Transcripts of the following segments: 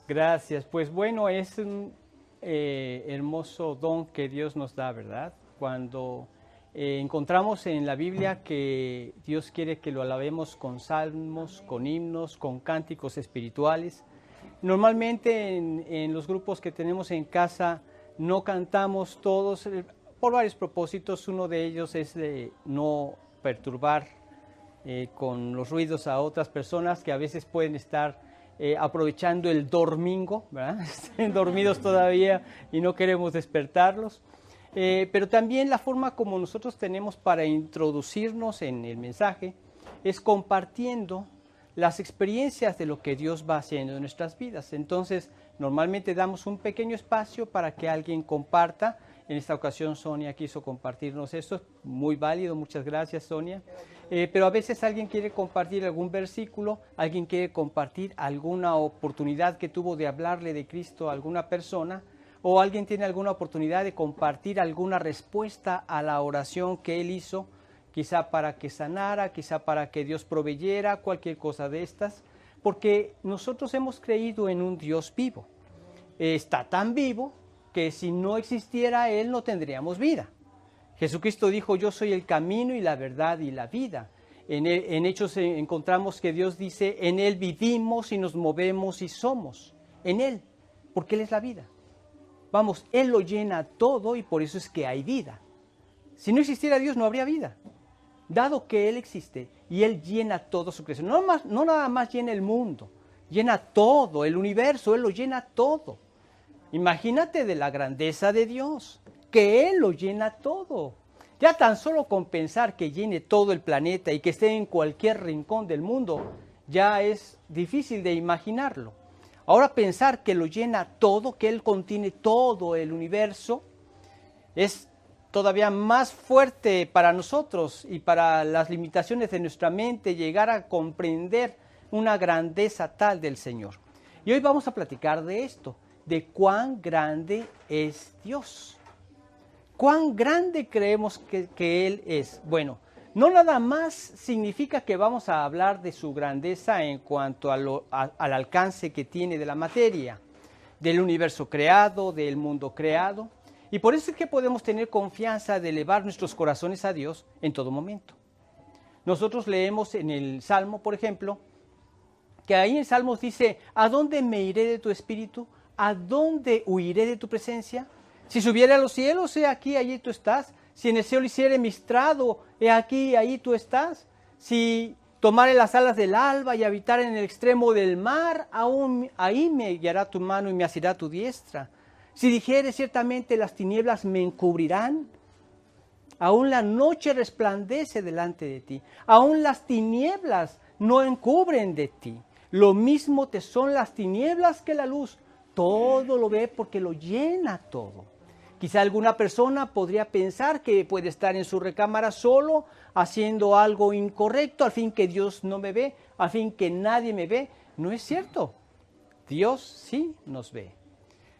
Gracias. Pues bueno, es un hermoso don que Dios nos da, ¿verdad? Cuando encontramos en la Biblia que Dios quiere que lo alabemos con salmos, con himnos, con cánticos espirituales. Normalmente en los grupos que tenemos en casa no cantamos todos por varios propósitos. Uno de ellos es de no perturbar con los ruidos a otras personas que a veces pueden estar aprovechando el dormingo, ¿verdad? Estén dormidos todavía y no queremos despertarlos. Pero también la forma como nosotros tenemos para introducirnos en el mensaje es compartiendo las experiencias de lo que Dios va haciendo en nuestras vidas. Entonces, normalmente damos un pequeño espacio para que alguien comparta. En esta ocasión Sonia quiso compartirnos esto, muy válido, muchas gracias Sonia. Pero a veces alguien quiere compartir algún versículo, alguien quiere compartir alguna oportunidad que tuvo de hablarle de Cristo a alguna persona, o alguien tiene alguna oportunidad de compartir alguna respuesta a la oración que él hizo, quizá para que sanara, quizá para que Dios proveyera, cualquier cosa de estas, porque nosotros hemos creído en un Dios vivo. Está tan vivo que si no existiera Él no tendríamos vida. Jesucristo dijo, yo soy el camino y la verdad y la vida. En Hechos encontramos que Dios dice, en Él vivimos y nos movemos y somos. En Él, porque Él es la vida. Vamos, Él lo llena todo y por eso es que hay vida. Si no existiera Dios no habría vida. Dado que Él existe y Él llena todo su creación, no nada más llena el mundo, llena todo, el universo, Él lo llena todo. Imagínate de la grandeza de Dios, que Él lo llena todo. Ya tan solo con pensar que llene todo el planeta y que esté en cualquier rincón del mundo, ya es difícil de imaginarlo. Ahora pensar que lo llena todo, que Él contiene todo el universo, es todavía más fuerte para nosotros y para las limitaciones de nuestra mente llegar a comprender una grandeza tal del Señor. Y hoy vamos a platicar de esto, de cuán grande es Dios. ¿Cuán grande creemos que Él es? Bueno, no nada más significa que vamos a hablar de su grandeza en cuanto al alcance que tiene de la materia, del universo creado, del mundo creado. Y por eso es que podemos tener confianza de elevar nuestros corazones a Dios en todo momento. Nosotros leemos en el Salmo, por ejemplo, que ahí en Salmos dice, ¿a dónde me iré de tu espíritu? ¿A dónde huiré de tu presencia? Si subiera a los cielos, he aquí, allí tú estás. Si en el cielo hiciere mi estrado, he aquí, ahí tú estás. Si tomare las alas del alba y habitar en el extremo del mar, aún ahí me guiará tu mano y me asirá tu diestra. Si dijere ciertamente las tinieblas me encubrirán, aún la noche resplandece delante de ti, aún las tinieblas no encubren de ti. Lo mismo te son las tinieblas que la luz, todo lo ve porque lo llena todo. Quizá alguna persona podría pensar que puede estar en su recámara solo, haciendo algo incorrecto, al fin que Dios no me ve, al fin que nadie me ve. No es cierto, Dios sí nos ve.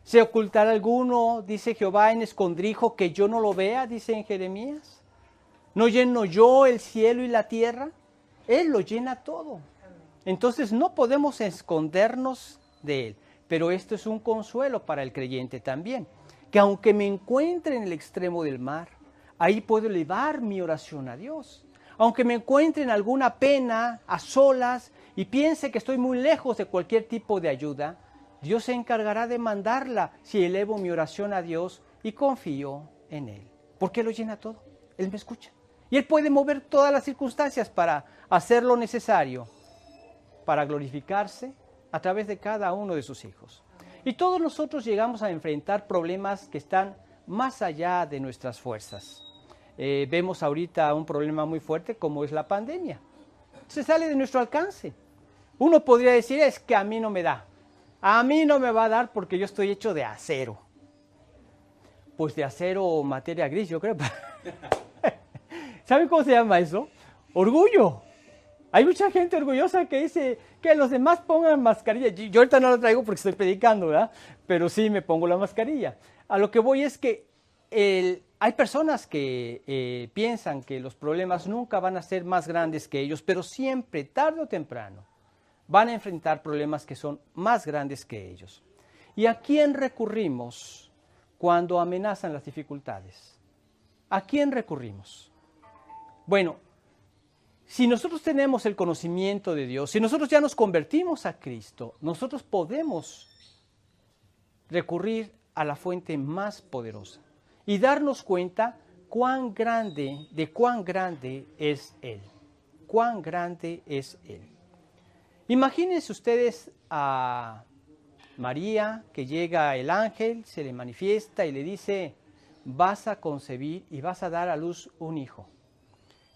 ¿Se ocultará alguno, dice Jehová, en escondrijo, que yo no lo vea? Dice en Jeremías. ¿No lleno yo el cielo y la tierra? Él lo llena todo. Entonces no podemos escondernos de Él. Pero esto es un consuelo para el creyente también. Que aunque me encuentre en el extremo del mar, ahí puedo elevar mi oración a Dios. Aunque me encuentre en alguna pena, a solas, y piense que estoy muy lejos de cualquier tipo de ayuda, Dios se encargará de mandarla si elevo mi oración a Dios y confío en Él. Porque Él lo llena todo. Él me escucha. Y Él puede mover todas las circunstancias para hacer lo necesario, para glorificarse a través de cada uno de sus hijos. Y todos nosotros llegamos a enfrentar problemas que están más allá de nuestras fuerzas. Vemos ahorita un problema muy fuerte como es la pandemia. Se sale de nuestro alcance. Uno podría decir, es que a mí no me da. A mí no me va a dar porque yo estoy hecho de acero. Pues de acero o materia gris, yo creo. ¿Saben cómo se llama eso? Orgullo. Hay mucha gente orgullosa que dice que los demás pongan mascarilla. Yo ahorita no la traigo porque estoy predicando, ¿verdad? Pero sí me pongo la mascarilla. A lo que voy es que hay personas que piensan que los problemas nunca van a ser más grandes que ellos, pero siempre, tarde o temprano, van a enfrentar problemas que son más grandes que ellos. ¿Y a quién recurrimos cuando amenazan las dificultades? ¿A quién recurrimos? Bueno, si nosotros tenemos el conocimiento de Dios, si nosotros ya nos convertimos a Cristo, nosotros podemos recurrir a la fuente más poderosa y darnos cuenta de cuán grande es Él. Cuán grande es Él. Imagínense ustedes a María, que llega el ángel, se le manifiesta y le dice, vas a concebir y vas a dar a luz un hijo.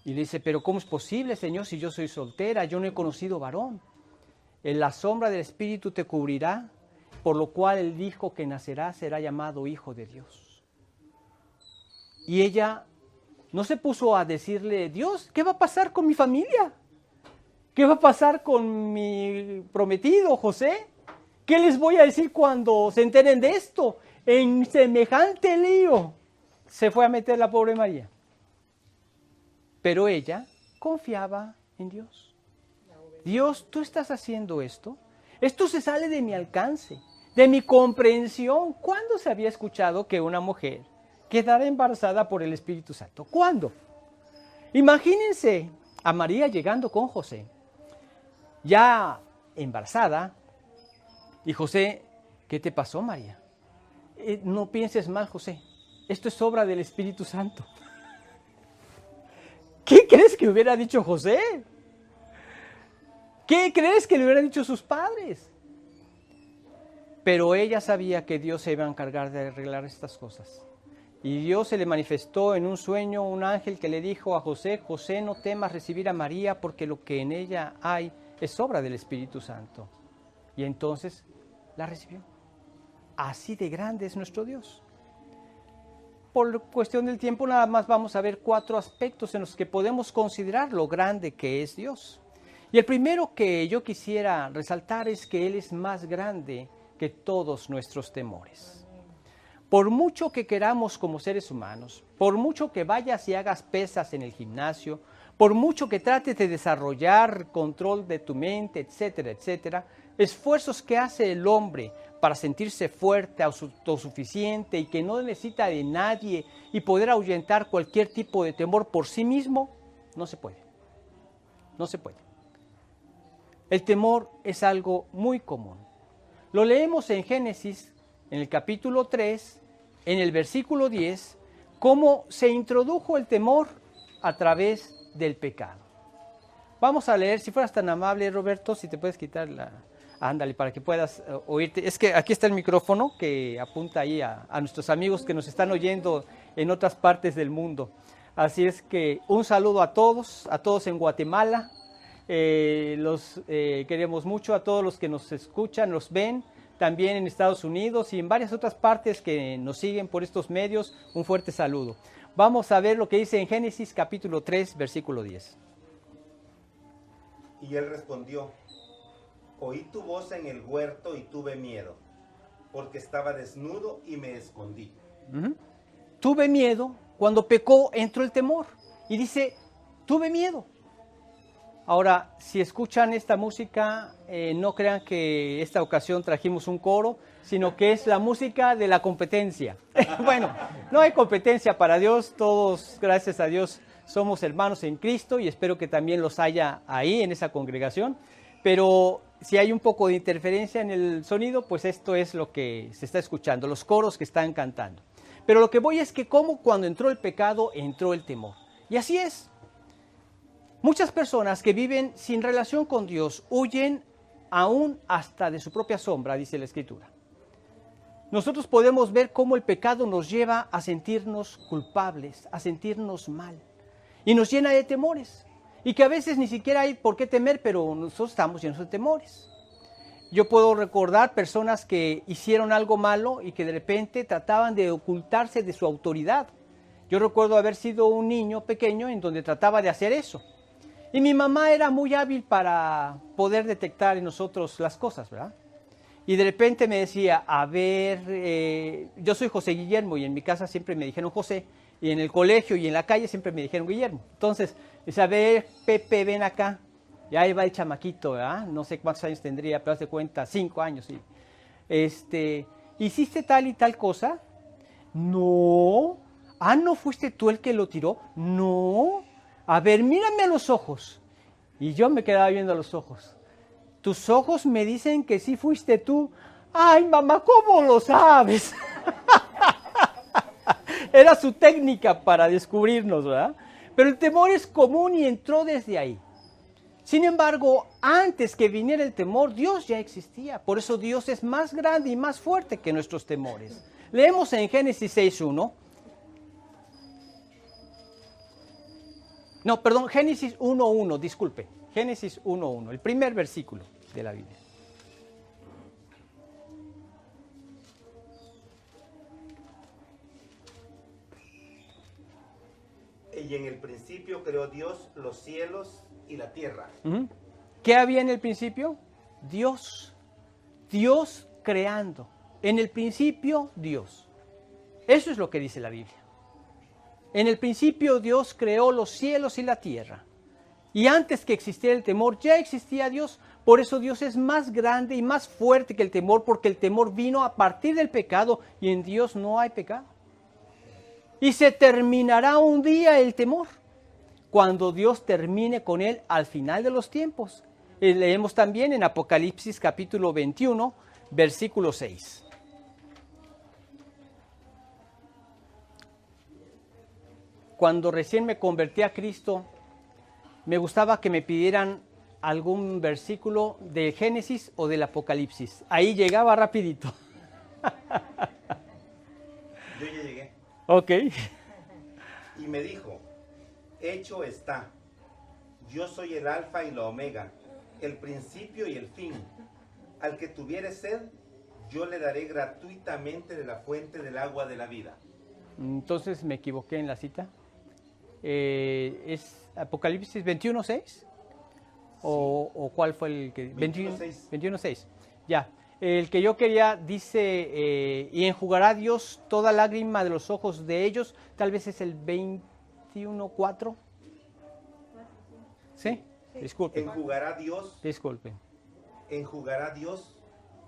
Y le dice, pero ¿cómo es posible, Señor, si yo soy soltera, yo no he conocido varón? En la sombra del Espíritu te cubrirá, por lo cual el hijo que nacerá será llamado Hijo de Dios. Y ella no se puso a decirle, Dios, ¿qué va a pasar con mi familia? ¿Qué va a pasar con mi prometido, José? ¿Qué les voy a decir cuando se enteren de esto? En semejante lío se fue a meter la pobre María. Pero ella confiaba en Dios. Dios, ¿tú estás haciendo esto? Esto se sale de mi alcance, de mi comprensión. ¿Cuándo se había escuchado que una mujer quedara embarazada por el Espíritu Santo? ¿Cuándo? Imagínense a María llegando con José, ya embarazada, y José, ¿qué te pasó, María? No pienses mal, José, esto es obra del Espíritu Santo. ¿Qué crees que hubiera dicho José? ¿Qué crees que le hubieran dicho sus padres? Pero ella sabía que Dios se iba a encargar de arreglar estas cosas. Y Dios se le manifestó en un sueño, un ángel que le dijo a José, José, no temas recibir a María porque lo que en ella hay es obra del Espíritu Santo. Y entonces la recibió. Así de grande es nuestro Dios. Por cuestión del tiempo nada más vamos a ver 4 aspectos en los que podemos considerar lo grande que es Dios. Y el primero que yo quisiera resaltar es que Él es más grande que todos nuestros temores. Por mucho que queramos como seres humanos, por mucho que vayas y hagas pesas en el gimnasio, por mucho que trates de desarrollar control de tu mente, etcétera, etcétera, esfuerzos que hace el hombre para sentirse fuerte, autosuficiente y que no necesita de nadie y poder ahuyentar cualquier tipo de temor por sí mismo, no se puede. No se puede. El temor es algo muy común. Lo leemos en Génesis, en el capítulo 3, en el versículo 10, cómo se introdujo el temor a través del pecado. Vamos a leer, si fueras tan amable, Roberto, si te puedes quitar la... Ándale, para que puedas oírte. Es que aquí está el micrófono que apunta ahí a nuestros amigos que nos están oyendo en otras partes del mundo. Así es que un saludo a todos en Guatemala. Los queremos mucho, a todos los que nos escuchan, nos ven, también en Estados Unidos y en varias otras partes que nos siguen por estos medios. Un fuerte saludo. Vamos a ver lo que dice en Génesis capítulo 3, versículo 10. Y él respondió, oí tu voz en el huerto y tuve miedo, porque estaba desnudo y me escondí. Tuve miedo, cuando pecó entró el temor. Y dice, tuve miedo. Ahora, si escuchan esta música, no crean que esta ocasión trajimos un coro, sino que es la música de la competencia. Bueno, no hay competencia para Dios, todos, gracias a Dios, somos hermanos en Cristo y espero que también los haya ahí en esa congregación. Pero si hay un poco de interferencia en el sonido, pues esto es lo que se está escuchando, los coros que están cantando. Pero lo que voy es que como cuando entró el pecado, entró el temor. Y así es. Muchas personas que viven sin relación con Dios huyen aún hasta de su propia sombra, dice la Escritura. Nosotros podemos ver cómo el pecado nos lleva a sentirnos culpables, a sentirnos mal. Y nos llena de temores. Y que a veces ni siquiera hay por qué temer, pero nosotros estamos llenos de temores. Yo puedo recordar personas que hicieron algo malo y que de repente trataban de ocultarse de su autoridad. Yo recuerdo haber sido un niño pequeño en donde trataba de hacer eso. Y mi mamá era muy hábil para poder detectar en nosotros las cosas, ¿verdad? Y de repente me decía, a ver, yo soy José Guillermo y en mi casa siempre me dijeron José, y en el colegio y en la calle siempre me dijeron Guillermo. Entonces, dice, a ver, Pepe, ven acá. Y ahí va el chamaquito, ¿verdad? No sé cuántos años tendría, pero haz de cuenta, 5 años, sí. ¿Hiciste tal y tal cosa? No. Ah, ¿no fuiste tú el que lo tiró? No. A ver, mírame a los ojos. Y yo me quedaba viendo a los ojos. Tus ojos me dicen que sí fuiste tú. Ay, mamá, ¿cómo lo sabes? Era su técnica para descubrirnos, ¿verdad? Pero el temor es común y entró desde ahí. Sin embargo, antes que viniera el temor, Dios ya existía. Por eso Dios es más grande y más fuerte que nuestros temores. Leemos en Génesis 6.1. No, perdón, Génesis 1.1, disculpe. Génesis 1.1, el primer versículo de la Biblia. Y en el principio creó Dios los cielos y la tierra. ¿Qué había en el principio? Dios. Dios creando. En el principio, Dios. Eso es lo que dice la Biblia. En el principio Dios creó los cielos y la tierra. Y antes que existiera el temor, ya existía Dios. Por eso Dios es más grande y más fuerte que el temor, porque el temor vino a partir del pecado y en Dios no hay pecado. Y se terminará un día el temor, cuando Dios termine con él al final de los tiempos. Leemos también en Apocalipsis capítulo 21, versículo 6. Cuando recién me convertí a Cristo, me gustaba que me pidieran algún versículo de Génesis o del Apocalipsis. Ahí llegaba rapidito. Yo ya llegué. Ok. Y me dijo, hecho está, yo soy el alfa y la omega, el principio y el fin. Al que tuviere sed, yo le daré gratuitamente de la fuente del agua de la vida. Entonces me equivoqué en la cita. ¿Es Apocalipsis 21.6? ¿O cuál fue el que? 21.6. 21.6. Ya. El que yo quería dice, y enjugará Dios toda lágrima de los ojos de ellos. Tal vez es el 21.4. ¿Sí? Disculpe. Enjugará Dios. Disculpe. Enjugará Dios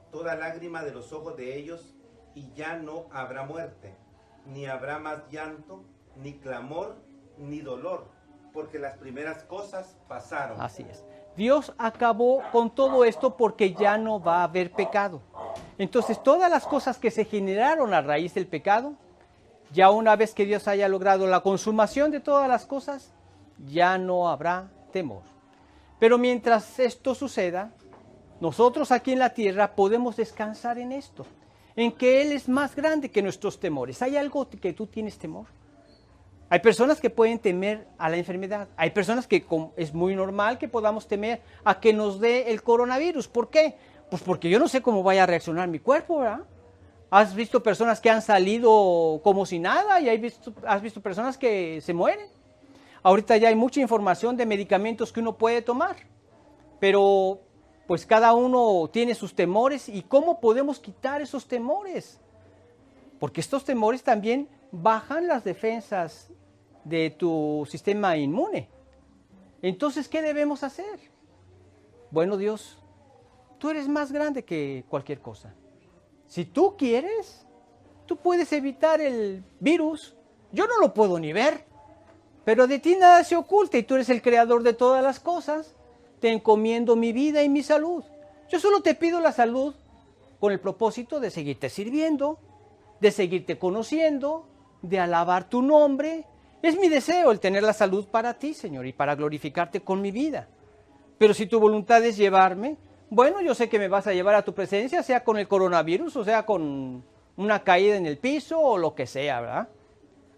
toda lágrima de los ojos de ellos, y ya no habrá muerte, ni habrá más llanto, ni clamor, ni dolor, porque las primeras cosas pasaron. Así es. Dios acabó con todo esto porque ya no va a haber pecado. Entonces, todas las cosas que se generaron a raíz del pecado, ya una vez que Dios haya logrado la consumación de todas las cosas, ya no habrá temor. Pero mientras esto suceda, nosotros aquí en la tierra podemos descansar en esto, en que Él es más grande que nuestros temores. ¿Hay algo que tú tienes temor? Hay personas que pueden temer a la enfermedad. Hay personas que es muy normal que podamos temer a que nos dé el coronavirus. ¿Por qué? Pues porque yo no sé cómo vaya a reaccionar mi cuerpo, ¿verdad? Has visto personas que han salido como si nada y has visto personas que se mueren. Ahorita ya hay mucha información de medicamentos que uno puede tomar, pero pues cada uno tiene sus temores. ¿Y cómo podemos quitar esos temores? Porque estos temores también bajan las defensas de tu sistema inmune. Entonces, ¿qué debemos hacer? Bueno, Dios, tú eres más grande que cualquier cosa. Si tú quieres, tú puedes evitar el virus. Yo no lo puedo ni ver, pero de ti nada se oculta y tú eres el creador de todas las cosas. Te encomiendo mi vida y mi salud. Yo solo te pido la salud con el propósito de seguirte sirviendo, de seguirte conociendo, de alabar tu nombre. Es mi deseo el tener la salud para ti, Señor, y para glorificarte con mi vida. Pero si tu voluntad es llevarme, bueno, yo sé que me vas a llevar a tu presencia, sea con el coronavirus, o sea con una caída en el piso, o lo que sea, ¿verdad?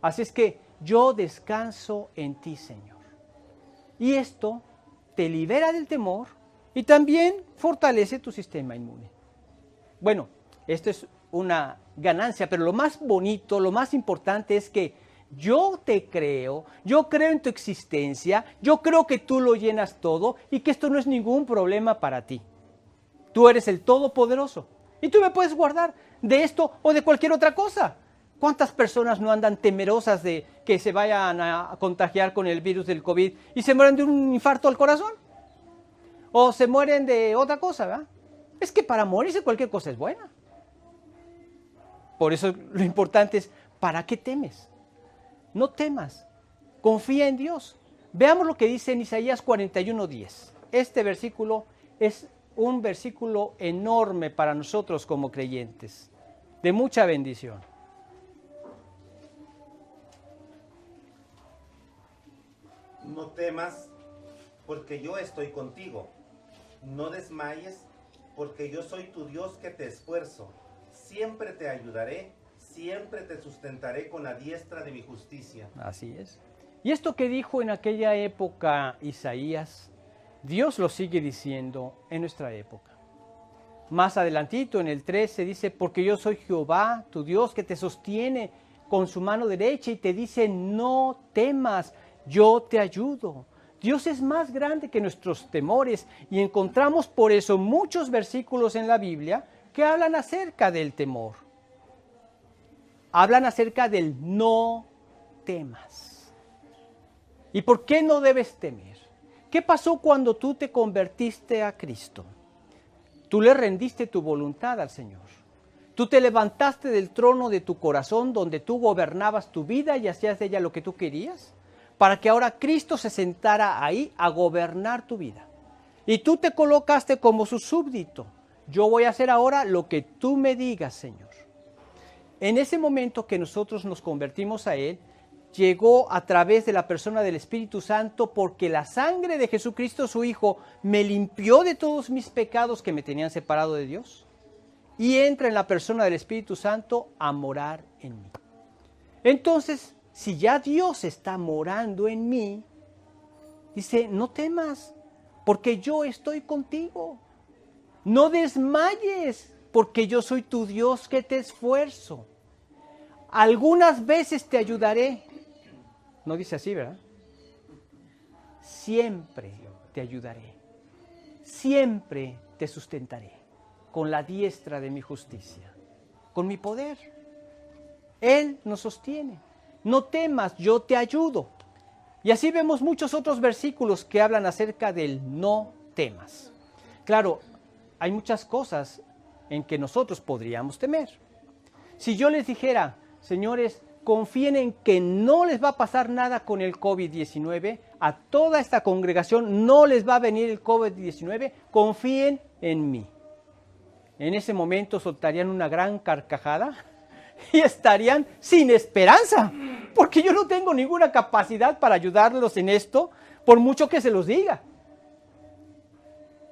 Así es que yo descanso en ti, Señor. Y esto te libera del temor y también fortalece tu sistema inmune. Bueno, esto es una ganancia, pero lo más bonito, lo más importante es que yo te creo, yo creo en tu existencia, yo creo que tú lo llenas todo y que esto no es ningún problema para ti. Tú eres el Todopoderoso y tú me puedes guardar de esto o de cualquier otra cosa. ¿Cuántas personas no andan temerosas de que se vayan a contagiar con el virus del COVID y se mueren de un infarto al corazón? o se mueren de otra cosa, ¿verdad? Es que para morirse cualquier cosa es buena. Por eso lo importante es, ¿para qué temes? No temas, confía en Dios. Veamos lo que dice en Isaías 41:10. Este versículo es un versículo enorme para nosotros como creyentes, de mucha bendición. No temas, porque yo estoy contigo. No desmayes, porque yo soy tu Dios que te esfuerzo. Siempre te ayudaré, siempre te sustentaré con la diestra de mi justicia. Así es. Y esto que dijo en aquella época Isaías, Dios lo sigue diciendo en nuestra época. Más adelantito en el 13 dice, porque yo soy Jehová, tu Dios, que te sostiene con su mano derecha y te dice, no temas, yo te ayudo. Dios es más grande que nuestros temores y encontramos por eso muchos versículos en la Biblia que hablan acerca del temor. Hablan acerca del no temas. ¿Y por qué no debes temer? ¿Qué pasó cuando tú te convertiste a Cristo? Tú le rendiste tu voluntad al Señor. Tú te levantaste del trono de tu corazón donde tú gobernabas tu vida y hacías de ella lo que tú querías, para que ahora Cristo se sentara ahí a gobernar tu vida. Y tú te colocaste como su súbdito. Yo voy a hacer ahora lo que tú me digas, Señor. En ese momento que nosotros nos convertimos a Él, llegó a través de la persona del Espíritu Santo, porque la sangre de Jesucristo, su Hijo, me limpió de todos mis pecados que me tenían separado de Dios, y entra en la persona del Espíritu Santo a morar en mí. Entonces, si ya Dios está morando en mí, dice, no temas, porque yo estoy contigo. No desmayes, porque yo soy tu Dios que te esfuerzo. Algunas veces te ayudaré. No dice así, ¿verdad? Siempre te ayudaré. Siempre te sustentaré con la diestra de mi justicia, con mi poder. Él nos sostiene. No temas, yo te ayudo. Y así vemos muchos otros versículos que hablan acerca del no temas. Claro, hay muchas cosas en que nosotros podríamos temer. Si yo les dijera, señores, confíen en que no les va a pasar nada con el COVID-19, a toda esta congregación no les va a venir el COVID-19, confíen en mí. En ese momento soltarían una gran carcajada y estarían sin esperanza, porque yo no tengo ninguna capacidad para ayudarlos en esto, por mucho que se los diga.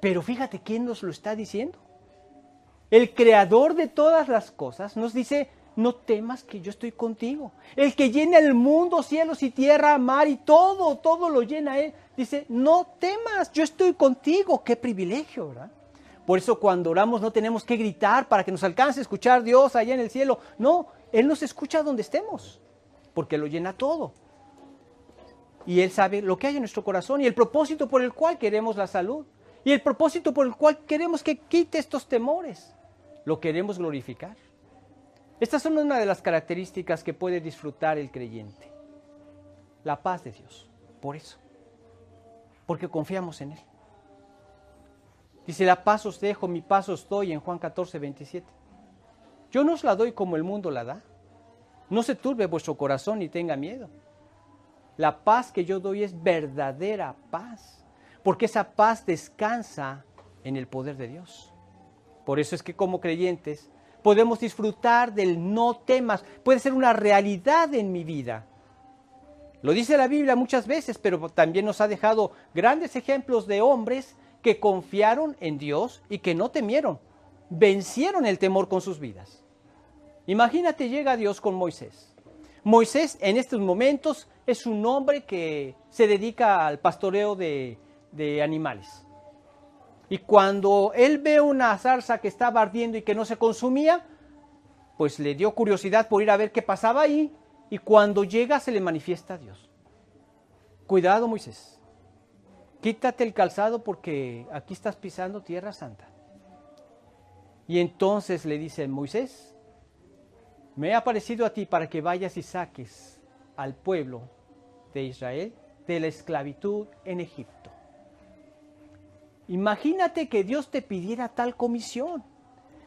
Pero fíjate quién nos lo está diciendo. El creador de todas las cosas nos dice, no temas que yo estoy contigo. El que llena el mundo, cielos y tierra, mar y todo lo llena Él. Dice, no temas, yo estoy contigo. Qué privilegio, ¿verdad? Por eso cuando oramos no tenemos que gritar para que nos alcance a escuchar Dios allá en el cielo. No, Él nos escucha donde estemos, porque lo llena todo. Y Él sabe lo que hay en nuestro corazón y el propósito por el cual queremos la salud. Y el propósito por el cual queremos que quite estos temores. Lo queremos glorificar. Estas son una de las características que puede disfrutar el creyente. La paz de Dios. Por eso. Porque confiamos en Él. Dice, la paz os dejo, mi paz os doy en Juan 14:27. Yo no os la doy como el mundo la da. No se turbe vuestro corazón ni tenga miedo. La paz que yo doy es verdadera paz. Porque esa paz descansa en el poder de Dios. Por eso es que como creyentes podemos disfrutar del no temas. Puede ser una realidad en mi vida. Lo dice la Biblia muchas veces, pero también nos ha dejado grandes ejemplos de hombres que confiaron en Dios y que no temieron. Vencieron el temor con sus vidas. Imagínate, llega Dios con Moisés. Moisés en estos momentos es un hombre que se dedica al pastoreo de animales. Y cuando él ve una zarza que estaba ardiendo y que no se consumía, pues le dio curiosidad por ir a ver qué pasaba ahí, y cuando llega se le manifiesta a Dios. Cuidado, Moisés, quítate el calzado porque aquí estás pisando tierra santa. Y entonces le dice, Moisés, me he aparecido a ti para que vayas y saques al pueblo de Israel de la esclavitud en Egipto. Imagínate que Dios te pidiera tal comisión.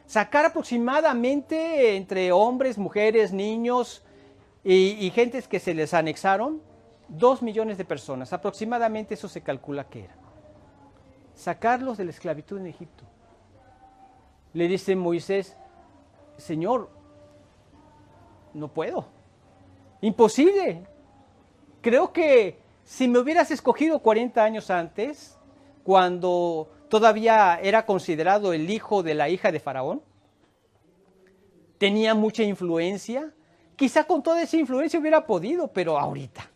Sacar aproximadamente entre hombres, mujeres, niños y gentes que se les anexaron, 2 millones de personas. Aproximadamente eso se calcula que era. Sacarlos de la esclavitud en Egipto. Le dice Moisés, Señor, no puedo. Imposible. Creo que si me hubieras escogido 40 años antes, cuando todavía era considerado el hijo de la hija de Faraón, tenía mucha influencia, quizá con toda esa influencia hubiera podido, pero ahorita.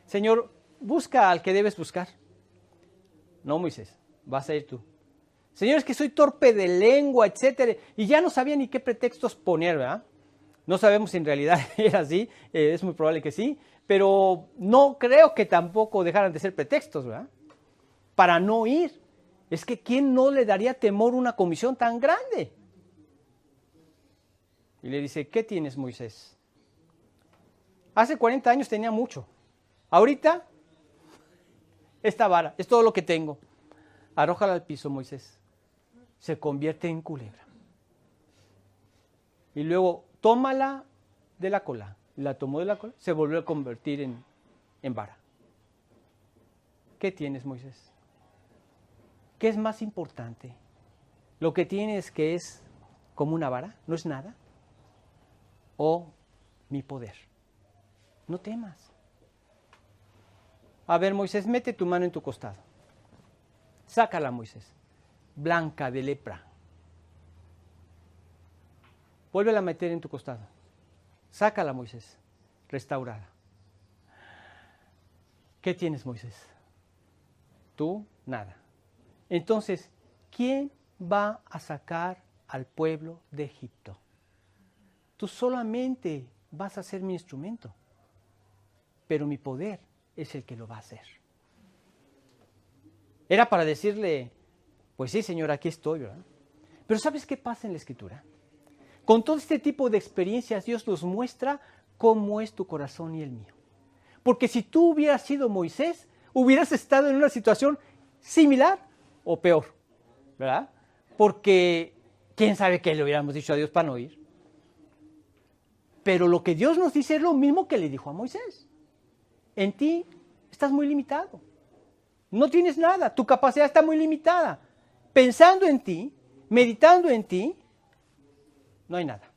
Señor, busca al que debes buscar. No, Moisés, vas a ir tú. Señor, es que soy torpe de lengua, etcétera, y ya no sabía ni qué pretextos poner, ¿verdad? No sabemos si en realidad era así, es muy probable que sí, pero no creo que tampoco dejaran de ser pretextos, ¿verdad? Para no ir. Es que ¿quién no le daría temor a una comisión tan grande? Y le dice, ¿qué tienes, Moisés? Hace 40 años tenía mucho. Ahorita, esta vara, es todo lo que tengo. Arrójala al piso, Moisés. Se convierte en culebra. Y luego, tómala de la cola. La tomó de la cola, se volvió a convertir en vara. ¿Qué tienes, Moisés? ¿Qué es más importante? ¿Lo que tienes que es como una vara? ¿No es nada? ¿O mi poder? No temas. A ver, Moisés, mete tu mano en tu costado. Sácala, Moisés. Blanca de lepra. Vuélvela a meter en tu costado. Sácala, Moisés. Restaurada. ¿Qué tienes, Moisés? Tú, nada. Entonces, ¿quién va a sacar al pueblo de Egipto? Tú solamente vas a ser mi instrumento, pero mi poder es el que lo va a hacer. Era para decirle, pues sí, Señor, aquí estoy, ¿verdad? Pero ¿sabes qué pasa en la Escritura? Con todo este tipo de experiencias, Dios nos muestra cómo es tu corazón y el mío. Porque si tú hubieras sido Moisés, hubieras estado en una situación similar o peor, ¿verdad? Porque quién sabe qué le hubiéramos dicho a Dios para no ir. Pero lo que Dios nos dice es lo mismo que le dijo a Moisés. En ti estás muy limitado. No tienes nada, tu capacidad está muy limitada. Pensando en ti, meditando en ti, no hay nada.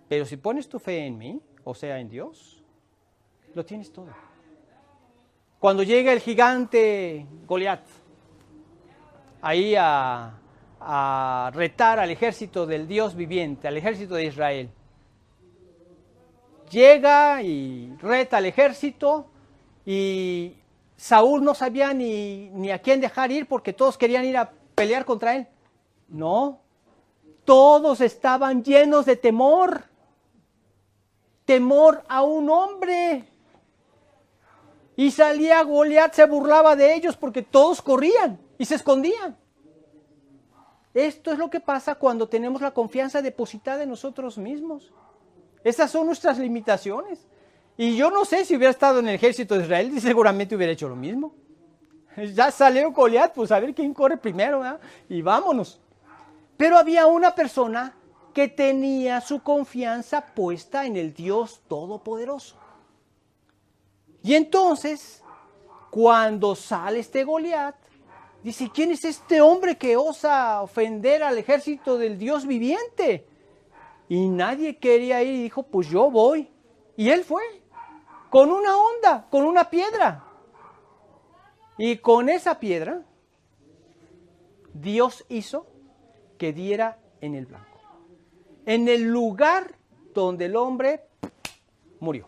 Pero si pones tu fe en mí, o sea, en Dios, lo tienes todo. Cuando llega el gigante Goliat, ahí a retar al ejército del Dios viviente, al ejército de Israel. Llega y reta al ejército y Saúl no sabía ni a quién dejar ir porque todos querían ir a pelear contra él. No, todos estaban llenos de temor. Temor a un hombre. Y salía Goliat, se burlaba de ellos porque todos corrían y se escondían. Esto es lo que pasa cuando tenemos la confianza depositada en nosotros mismos. Esas son nuestras limitaciones. Y yo no sé si hubiera estado en el ejército de Israel, seguramente hubiera hecho lo mismo. Ya salió Goliat, pues a ver quién corre primero, ¿verdad? Y vámonos. Pero había una persona que tenía su confianza puesta en el Dios Todopoderoso. Y entonces, cuando sale este Goliat, dice, ¿quién es este hombre que osa ofender al ejército del Dios viviente? Y nadie quería ir y dijo, pues yo voy. Y él fue, con una onda, con una piedra. Y con esa piedra, Dios hizo que diera en el blanco. En el lugar donde el hombre murió.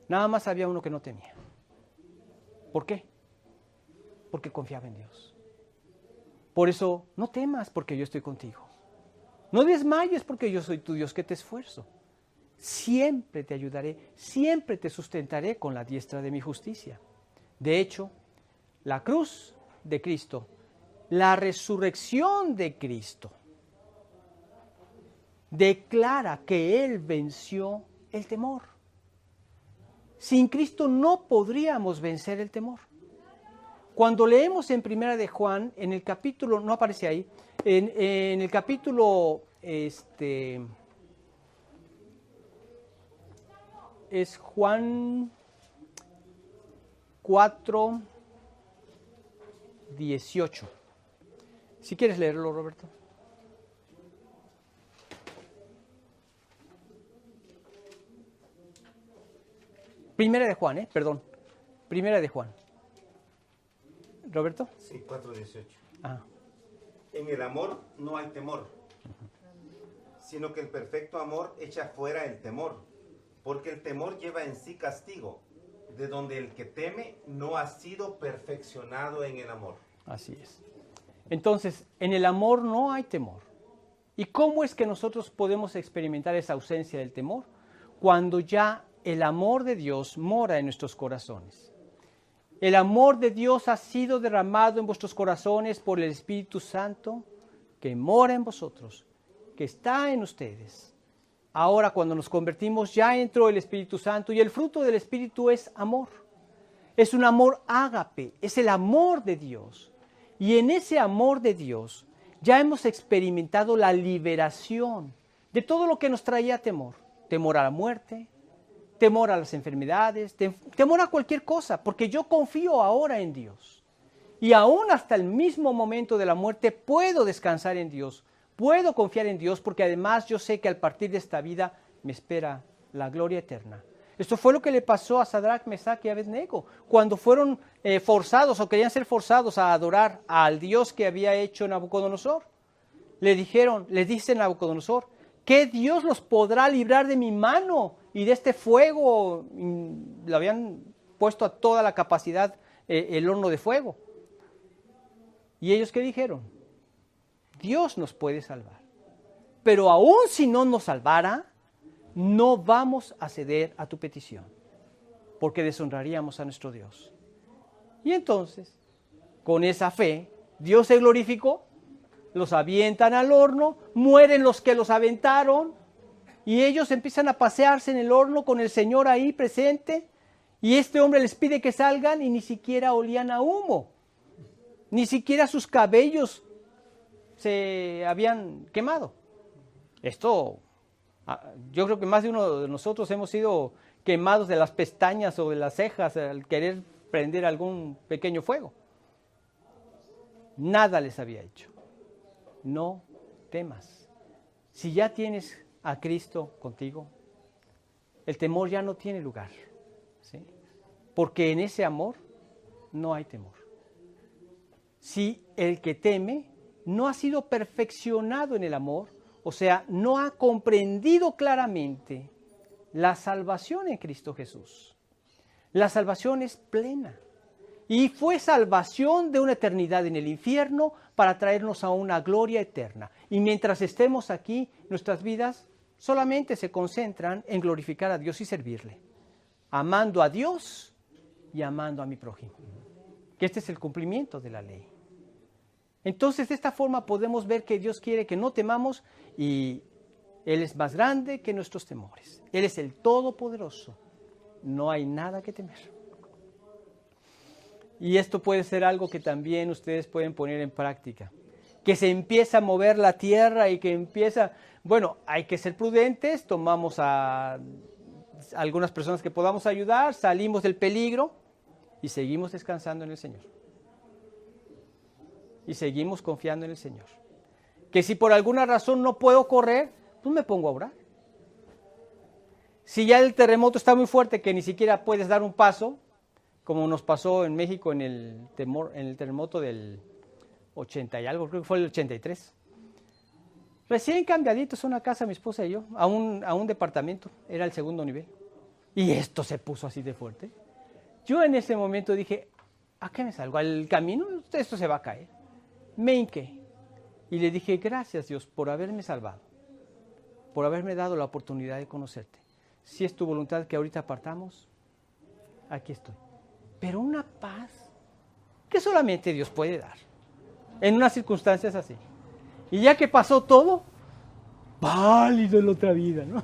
Nada más había uno que no temía. ¿Por qué? Porque confiaba en Dios. Por eso, no temas porque yo estoy contigo. No desmayes porque yo soy tu Dios que te esfuerzo. Siempre te ayudaré, siempre te sustentaré con la diestra de mi justicia. De hecho, la cruz de Cristo, la resurrección de Cristo, declara que Él venció el temor. Sin Cristo no podríamos vencer el temor. Cuando leemos en Primera de Juan, en el capítulo, no aparece ahí, en el capítulo, es Juan 4, 18. Si quieres leerlo, Roberto. Primera de Juan, perdón. Primera de Juan. ¿Roberto? Sí, 4:18. Ah. En el amor no hay temor, sino que el perfecto amor echa fuera el temor, porque el temor lleva en sí castigo, de donde el que teme no ha sido perfeccionado en el amor. Así es. Entonces, en el amor no hay temor. ¿Y cómo es que nosotros podemos experimentar esa ausencia del temor? Cuando ya el amor de Dios mora en nuestros corazones. El amor de Dios ha sido derramado en vuestros corazones por el Espíritu Santo que mora en vosotros, que está en ustedes. Ahora, cuando nos convertimos, ya entró el Espíritu Santo y el fruto del Espíritu es amor. Es un amor ágape, es el amor de Dios. Y en ese amor de Dios ya hemos experimentado la liberación de todo lo que nos traía temor. Temor a la muerte, temor a las enfermedades, temor a cualquier cosa, porque yo confío ahora en Dios. Y aún hasta el mismo momento de la muerte puedo descansar en Dios, puedo confiar en Dios, porque además yo sé que al partir de esta vida me espera la gloria eterna. Esto fue lo que le pasó a Sadrach, Mesach y Abednego, cuando fueron forzados o querían ser forzados a adorar al Dios que había hecho Nabucodonosor. Le dice Nabucodonosor, ¿qué Dios los podrá librar de mi mano y de este fuego? Le habían puesto a toda la capacidad el horno de fuego. ¿Y ellos qué dijeron? Dios nos puede salvar. Pero aún si no nos salvara, no vamos a ceder a tu petición, porque deshonraríamos a nuestro Dios. Y entonces, con esa fe, Dios se glorificó, los avientan al horno, mueren los que los aventaron, y ellos empiezan a pasearse en el horno con el Señor ahí presente, y este hombre les pide que salgan y ni siquiera olían a humo, ni siquiera sus cabellos se habían quemado. Esto, yo creo que más de uno de nosotros hemos sido quemados de las pestañas o de las cejas al querer prender algún pequeño fuego. Nada les había hecho. No temas. Si ya tienes a Cristo contigo, el temor ya no tiene lugar, ¿sí? Porque en ese amor no hay temor. Si el que teme no ha sido perfeccionado en el amor, o sea, no ha comprendido claramente la salvación en Cristo Jesús. La salvación es plena. Y fue salvación de una eternidad en el infierno para traernos a una gloria eterna. Y mientras estemos aquí, nuestras vidas solamente se concentran en glorificar a Dios y servirle. Amando a Dios y amando a mi prójimo. Que este es el cumplimiento de la ley. Entonces, de esta forma podemos ver que Dios quiere que no temamos y Él es más grande que nuestros temores. Él es el Todopoderoso. No hay nada que temer. Y esto puede ser algo que también ustedes pueden poner en práctica. Que se empieza a mover la tierra y que empieza... Bueno, hay que ser prudentes, tomamos a algunas personas que podamos ayudar, salimos del peligro y seguimos descansando en el Señor. Y seguimos confiando en el Señor. Que si por alguna razón no puedo correr, pues me pongo a orar. Si ya el terremoto está muy fuerte que ni siquiera puedes dar un paso, como nos pasó en México en el terremoto del 80 y algo, creo que fue el 83. Recién cambiaditos a una casa, mi esposa y yo, a un departamento, era el segundo nivel. Y esto se puso así de fuerte. Yo en ese momento dije, ¿a qué me salgo? ¿Al camino? Esto se va a caer. Me hinqué y le dije, gracias Dios por haberme salvado, por haberme dado la oportunidad de conocerte. Si es tu voluntad que ahorita partamos, aquí estoy. Pero una paz que solamente Dios puede dar en unas circunstancias así. Y ya que pasó todo, válido en la otra vida, ¿no?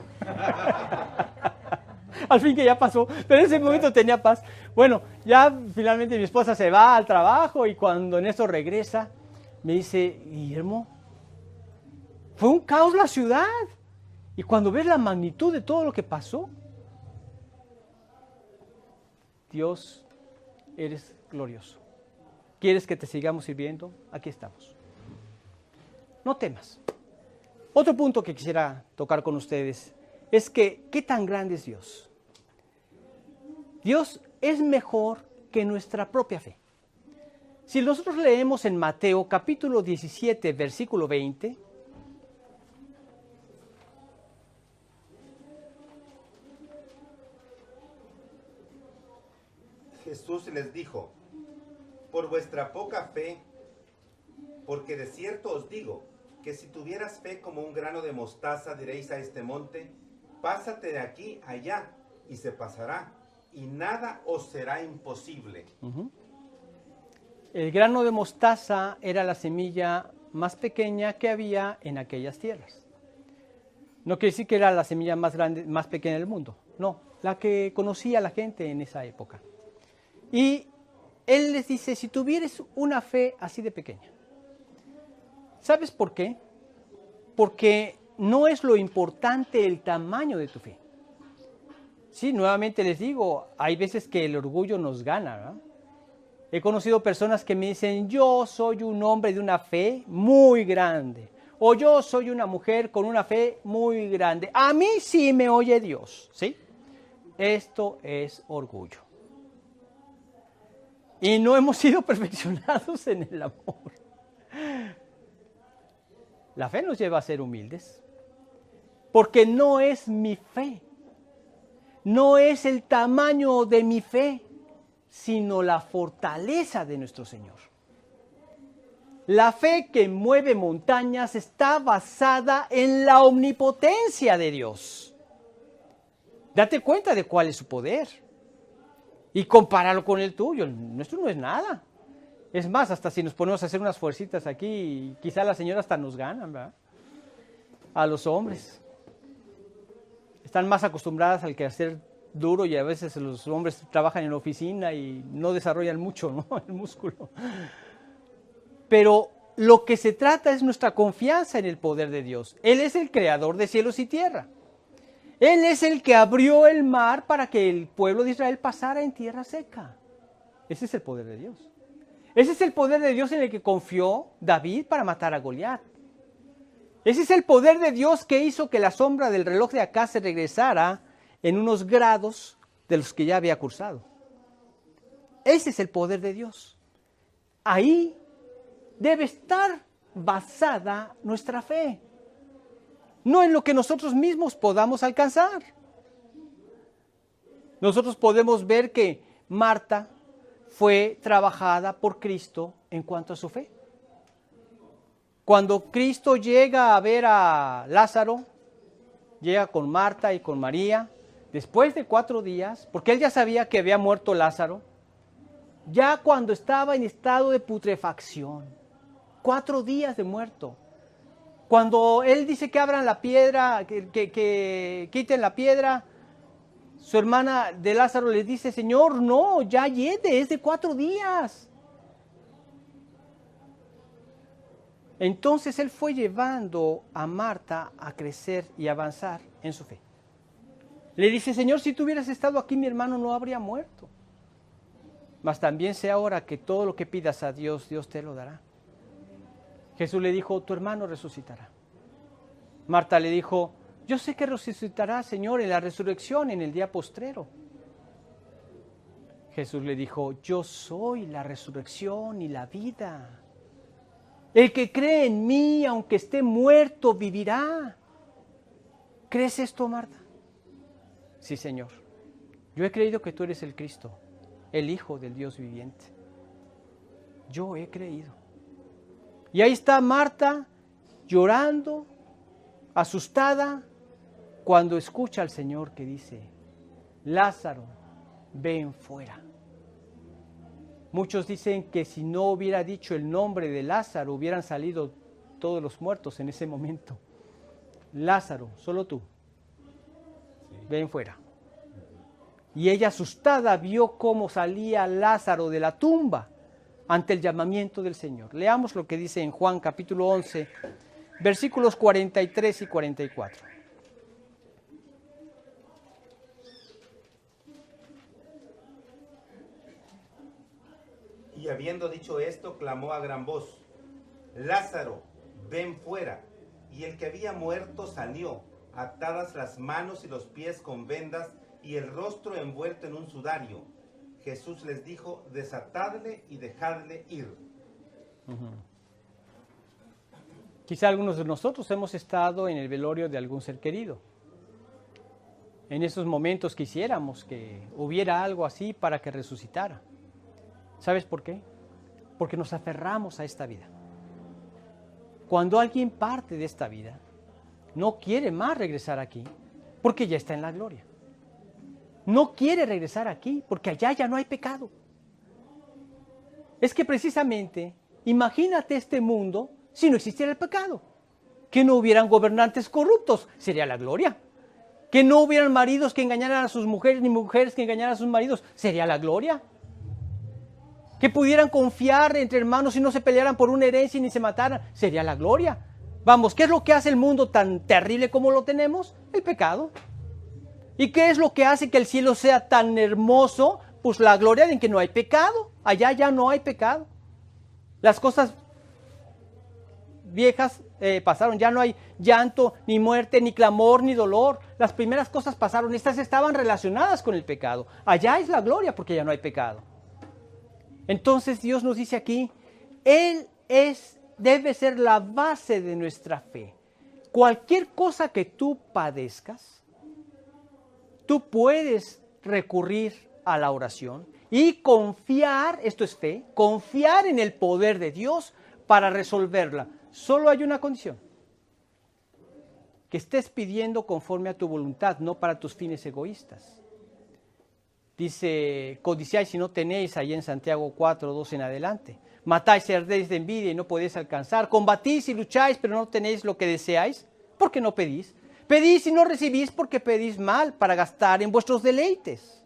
al fin que ya pasó, pero en ese momento tenía paz. Bueno, ya finalmente mi esposa se va al trabajo y cuando en eso regresa, me dice, Guillermo, fue un caos la ciudad. Y cuando ves la magnitud de todo lo que pasó, Dios, eres glorioso. ¿Quieres que te sigamos sirviendo? Aquí estamos. No temas. Otro punto que quisiera tocar con ustedes es que, ¿qué tan grande es Dios? Dios es mejor que nuestra propia fe. Si nosotros leemos en Mateo capítulo 17, versículo 20, Jesús les dijo, por vuestra poca fe, porque de cierto os digo, que si tuvieras fe como un grano de mostaza, diréis a este monte, pásate de aquí allá, y se pasará, y nada os será imposible. El grano de mostaza era la semilla más pequeña que había en aquellas tierras. No quiere decir que era la semilla más grande, más pequeña del mundo. No, la que conocía la gente en esa época. Y Él les dice, si tuvieres una fe así de pequeña. ¿Sabes por qué? Porque no es lo importante el tamaño de tu fe. Sí, nuevamente les digo, hay veces que el orgullo nos gana, ¿no? He conocido personas que me dicen, yo soy un hombre de una fe muy grande. O yo soy una mujer con una fe muy grande. A mí sí me oye Dios, ¿sí? Esto es orgullo. Y no hemos sido perfeccionados en el amor. La fe nos lleva a ser humildes. Porque no es mi fe. No es el tamaño de mi fe, sino la fortaleza de nuestro Señor. La fe que mueve montañas está basada en la omnipotencia de Dios. Date cuenta de cuál es su poder y compáralo con el tuyo. El nuestro no es nada. Es más, hasta si nos ponemos a hacer unas fuercitas aquí, quizá las señoras hasta nos ganan, ¿verdad? A los hombres. Están más acostumbradas al quehacer duro y a veces los hombres trabajan en la oficina y no desarrollan mucho, ¿no? El músculo. Pero lo que se trata es nuestra confianza en el poder de Dios. Él es el creador de cielos y tierra. Él es el que abrió el mar para que el pueblo de Israel pasara en tierra seca. Ese es el poder de Dios. Ese es el poder de Dios en el que confió David para matar a Goliat. Ese es el poder de Dios que hizo que la sombra del reloj de acá se regresara en unos grados de los que ya había cursado. Ese es el poder de Dios. Ahí debe estar basada nuestra fe, no en lo que nosotros mismos podamos alcanzar. Nosotros podemos ver que Marta fue trabajada por Cristo en cuanto a su fe. Cuando Cristo llega a ver a Lázaro, llega con Marta y con María, después de 4 días, porque él ya sabía que había muerto Lázaro, ya cuando estaba en estado de putrefacción, 4 días de muerto. Cuando él dice que abran la piedra, que quiten la piedra, su hermana de Lázaro le dice, Señor, no, ya hiede, es de 4 días. Entonces él fue llevando a Marta a crecer y avanzar en su fe. Le dice, Señor, si tú hubieras estado aquí, mi hermano no habría muerto. Mas también sé ahora que todo lo que pidas a Dios, Dios te lo dará. Jesús le dijo, tu hermano resucitará. Marta le dijo, yo sé que resucitará, Señor, en la resurrección, en el día postrero. Jesús le dijo, yo soy la resurrección y la vida. El que cree en mí, aunque esté muerto, vivirá. ¿Crees esto, Marta? Sí, Señor. Yo he creído que tú eres el Cristo, el Hijo del Dios viviente. Yo he creído. Y ahí está Marta llorando, asustada, cuando escucha al Señor que dice, Lázaro, ven fuera. Muchos dicen que si no hubiera dicho el nombre de Lázaro, hubieran salido todos los muertos en ese momento. Lázaro, solo tú, ven fuera. Y ella asustada vio cómo salía Lázaro de la tumba ante el llamamiento del Señor. Leamos lo que dice en Juan capítulo 11, versículos 43 y 44. Y habiendo dicho esto, clamó a gran voz: Lázaro, ven fuera. Y el que había muerto salió, atadas las manos y los pies con vendas y el rostro envuelto en un sudario. Jesús les dijo: desatadle y dejadle ir. Quizá algunos de nosotros hemos estado en el velorio de algún ser querido. En esos momentos quisiéramos que hubiera algo así para que resucitara. ¿Sabes por qué? Porque nos aferramos a esta vida. Cuando alguien parte de esta vida, no quiere más regresar aquí, porque ya está en la gloria. No quiere regresar aquí, porque allá ya no hay pecado. Es que precisamente, imagínate este mundo si no existiera el pecado. Que no hubieran gobernantes corruptos, sería la gloria. Que no hubieran maridos que engañaran a sus mujeres, ni mujeres que engañaran a sus maridos, sería la gloria. Que pudieran confiar entre hermanos y no se pelearan por una herencia ni se mataran, sería la gloria. Vamos, ¿qué es lo que hace el mundo tan terrible como lo tenemos? El pecado. ¿Y qué es lo que hace que el cielo sea tan hermoso? Pues la gloria de que no hay pecado. Allá ya no hay pecado. Las cosas viejas pasaron, ya no hay llanto, ni muerte, ni clamor, ni dolor. Las primeras cosas pasaron, estas estaban relacionadas con el pecado. Allá es la gloria porque ya no hay pecado. Entonces Dios nos dice aquí, Él debe ser la base de nuestra fe. Cualquier cosa que tú padezcas, tú puedes recurrir a la oración y confiar, esto es fe, confiar en el poder de Dios para resolverla. Solo hay una condición, que estés pidiendo conforme a tu voluntad, no para tus fines egoístas. Dice, codiciáis y no tenéis, ahí en Santiago 4, 2 en adelante. Matáis y ardéis de envidia y no podéis alcanzar. Combatís y lucháis, pero no tenéis lo que deseáis, porque no pedís. Pedís y no recibís porque pedís mal para gastar en vuestros deleites.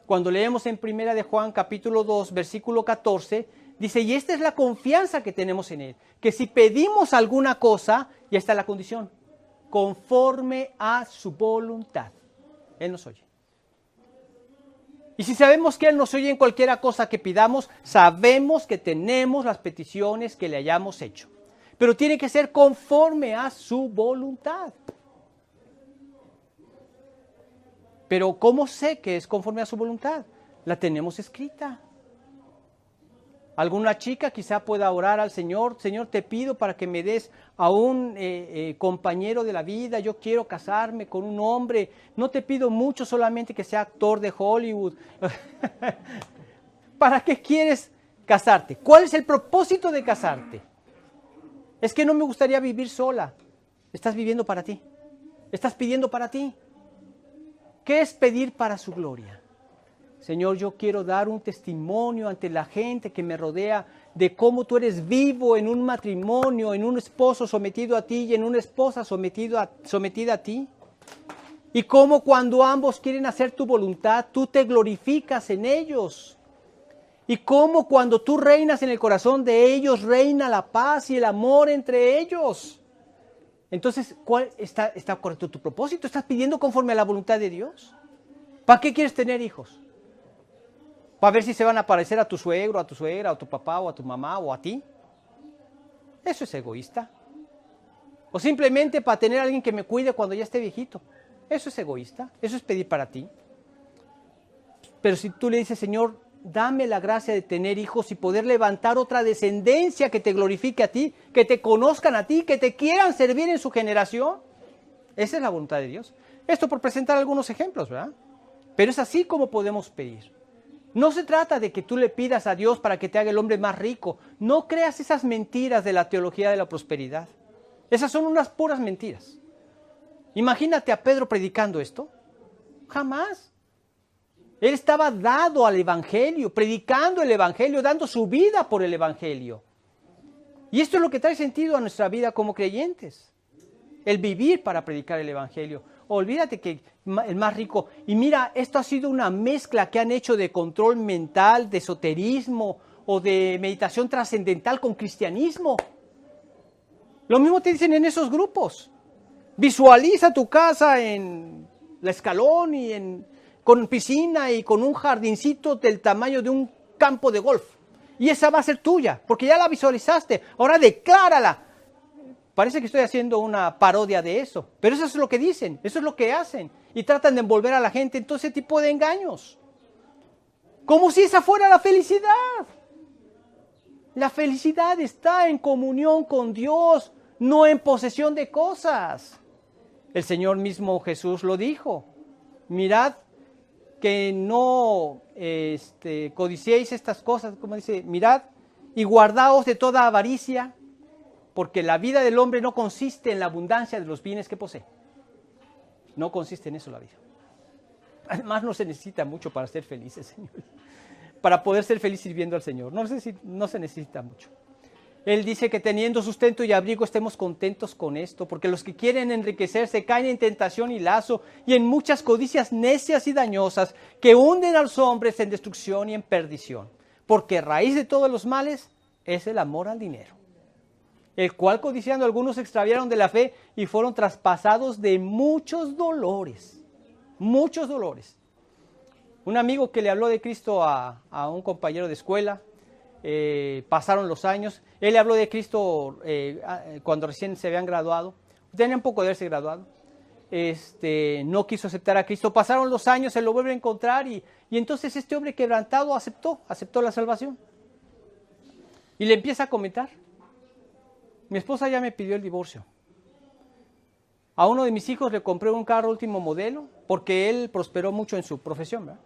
Cuando leemos en Primera de Juan capítulo 2, versículo 14, dice, y esta es la confianza que tenemos en Él, que si pedimos alguna cosa, ya está la condición, conforme a su voluntad. Él nos oye. Y si sabemos que Él nos oye en cualquier cosa que pidamos, sabemos que tenemos las peticiones que le hayamos hecho. Pero tiene que ser conforme a su voluntad. Pero ¿cómo sé que es conforme a su voluntad? La tenemos escrita. Alguna chica quizá pueda orar al Señor, Señor, te pido para que me des a un compañero de la vida, yo quiero casarme con un hombre, no te pido mucho, solamente que sea actor de Hollywood. ¿Para qué quieres casarte? ¿Cuál es el propósito de casarte? Es que no me gustaría vivir sola. Estás viviendo para ti, estás pidiendo para ti. ¿Qué es pedir para su gloria? Señor, yo quiero dar un testimonio ante la gente que me rodea de cómo tú eres vivo en un matrimonio, en un esposo sometido a ti y en una esposa sometida a ti. Y cómo cuando ambos quieren hacer tu voluntad, tú te glorificas en ellos. Y cómo cuando tú reinas en el corazón de ellos, reina la paz y el amor entre ellos. Entonces, ¿cuál está correcto tu propósito? ¿Estás pidiendo conforme a la voluntad de Dios? ¿Para qué quieres tener hijos? ¿Para ver si se van a parecer a tu suegro, a tu suegra, a tu papá, o a tu mamá, o a ti? Eso es egoísta. O simplemente para tener a alguien que me cuide cuando ya esté viejito. Eso es egoísta. Eso es pedir para ti. Pero si tú le dices, Señor, dame la gracia de tener hijos y poder levantar otra descendencia que te glorifique a ti, que te conozcan a ti, que te quieran servir en su generación. Esa es la voluntad de Dios. Esto por presentar algunos ejemplos, ¿verdad? Pero es así como podemos pedir. No se trata de que tú le pidas a Dios para que te haga el hombre más rico. No creas esas mentiras de la teología de la prosperidad. Esas son unas puras mentiras. Imagínate a Pedro predicando esto. Jamás. Él estaba dado al Evangelio, predicando el Evangelio, dando su vida por el Evangelio. Y esto es lo que trae sentido a nuestra vida como creyentes. El vivir para predicar el Evangelio. olvídate que el más rico. Y mira, esto ha sido una mezcla que han hecho de control mental, de esoterismo o de meditación trascendental con cristianismo. Lo mismo te dicen en esos grupos. Visualiza tu casa en la Escalón y con piscina y con un jardincito del tamaño de un campo de golf. Y esa va a ser tuya, porque ya la visualizaste. Ahora declárala. Parece que estoy haciendo una parodia de eso, pero eso es lo que dicen, eso es lo que hacen. Y tratan de envolver a la gente en todo ese tipo de engaños. Como si esa fuera la felicidad. La felicidad está en comunión con Dios, no en posesión de cosas. El Señor mismo Jesús lo dijo. Mirad que no codiciéis estas cosas, como dice, mirad y guardaos de toda avaricia, porque la vida del hombre no consiste en la abundancia de los bienes que posee. No consiste en eso la vida. Además no se necesita mucho para ser felices, señores. Para poder ser feliz sirviendo al Señor. No se necesita mucho. Él dice que teniendo sustento y abrigo estemos contentos con esto, porque los que quieren enriquecerse caen en tentación y lazo y en muchas codicias necias y dañosas que hunden a los hombres en destrucción y en perdición. Porque raíz de todos los males es el amor al dinero, el cual codiciando algunos se extraviaron de la fe y fueron traspasados de muchos dolores. Muchos dolores. Un amigo que le habló de Cristo a un compañero de escuela, pasaron los años, él le habló de Cristo cuando recién se habían graduado, tenía un poco de haberse graduado, no quiso aceptar a Cristo, pasaron los años, se lo vuelve a encontrar y entonces este hombre quebrantado aceptó la salvación. Y le empieza a comentar, mi esposa ya me pidió el divorcio. A uno de mis hijos le compré un carro último modelo, porque él prosperó mucho en su profesión, ¿verdad?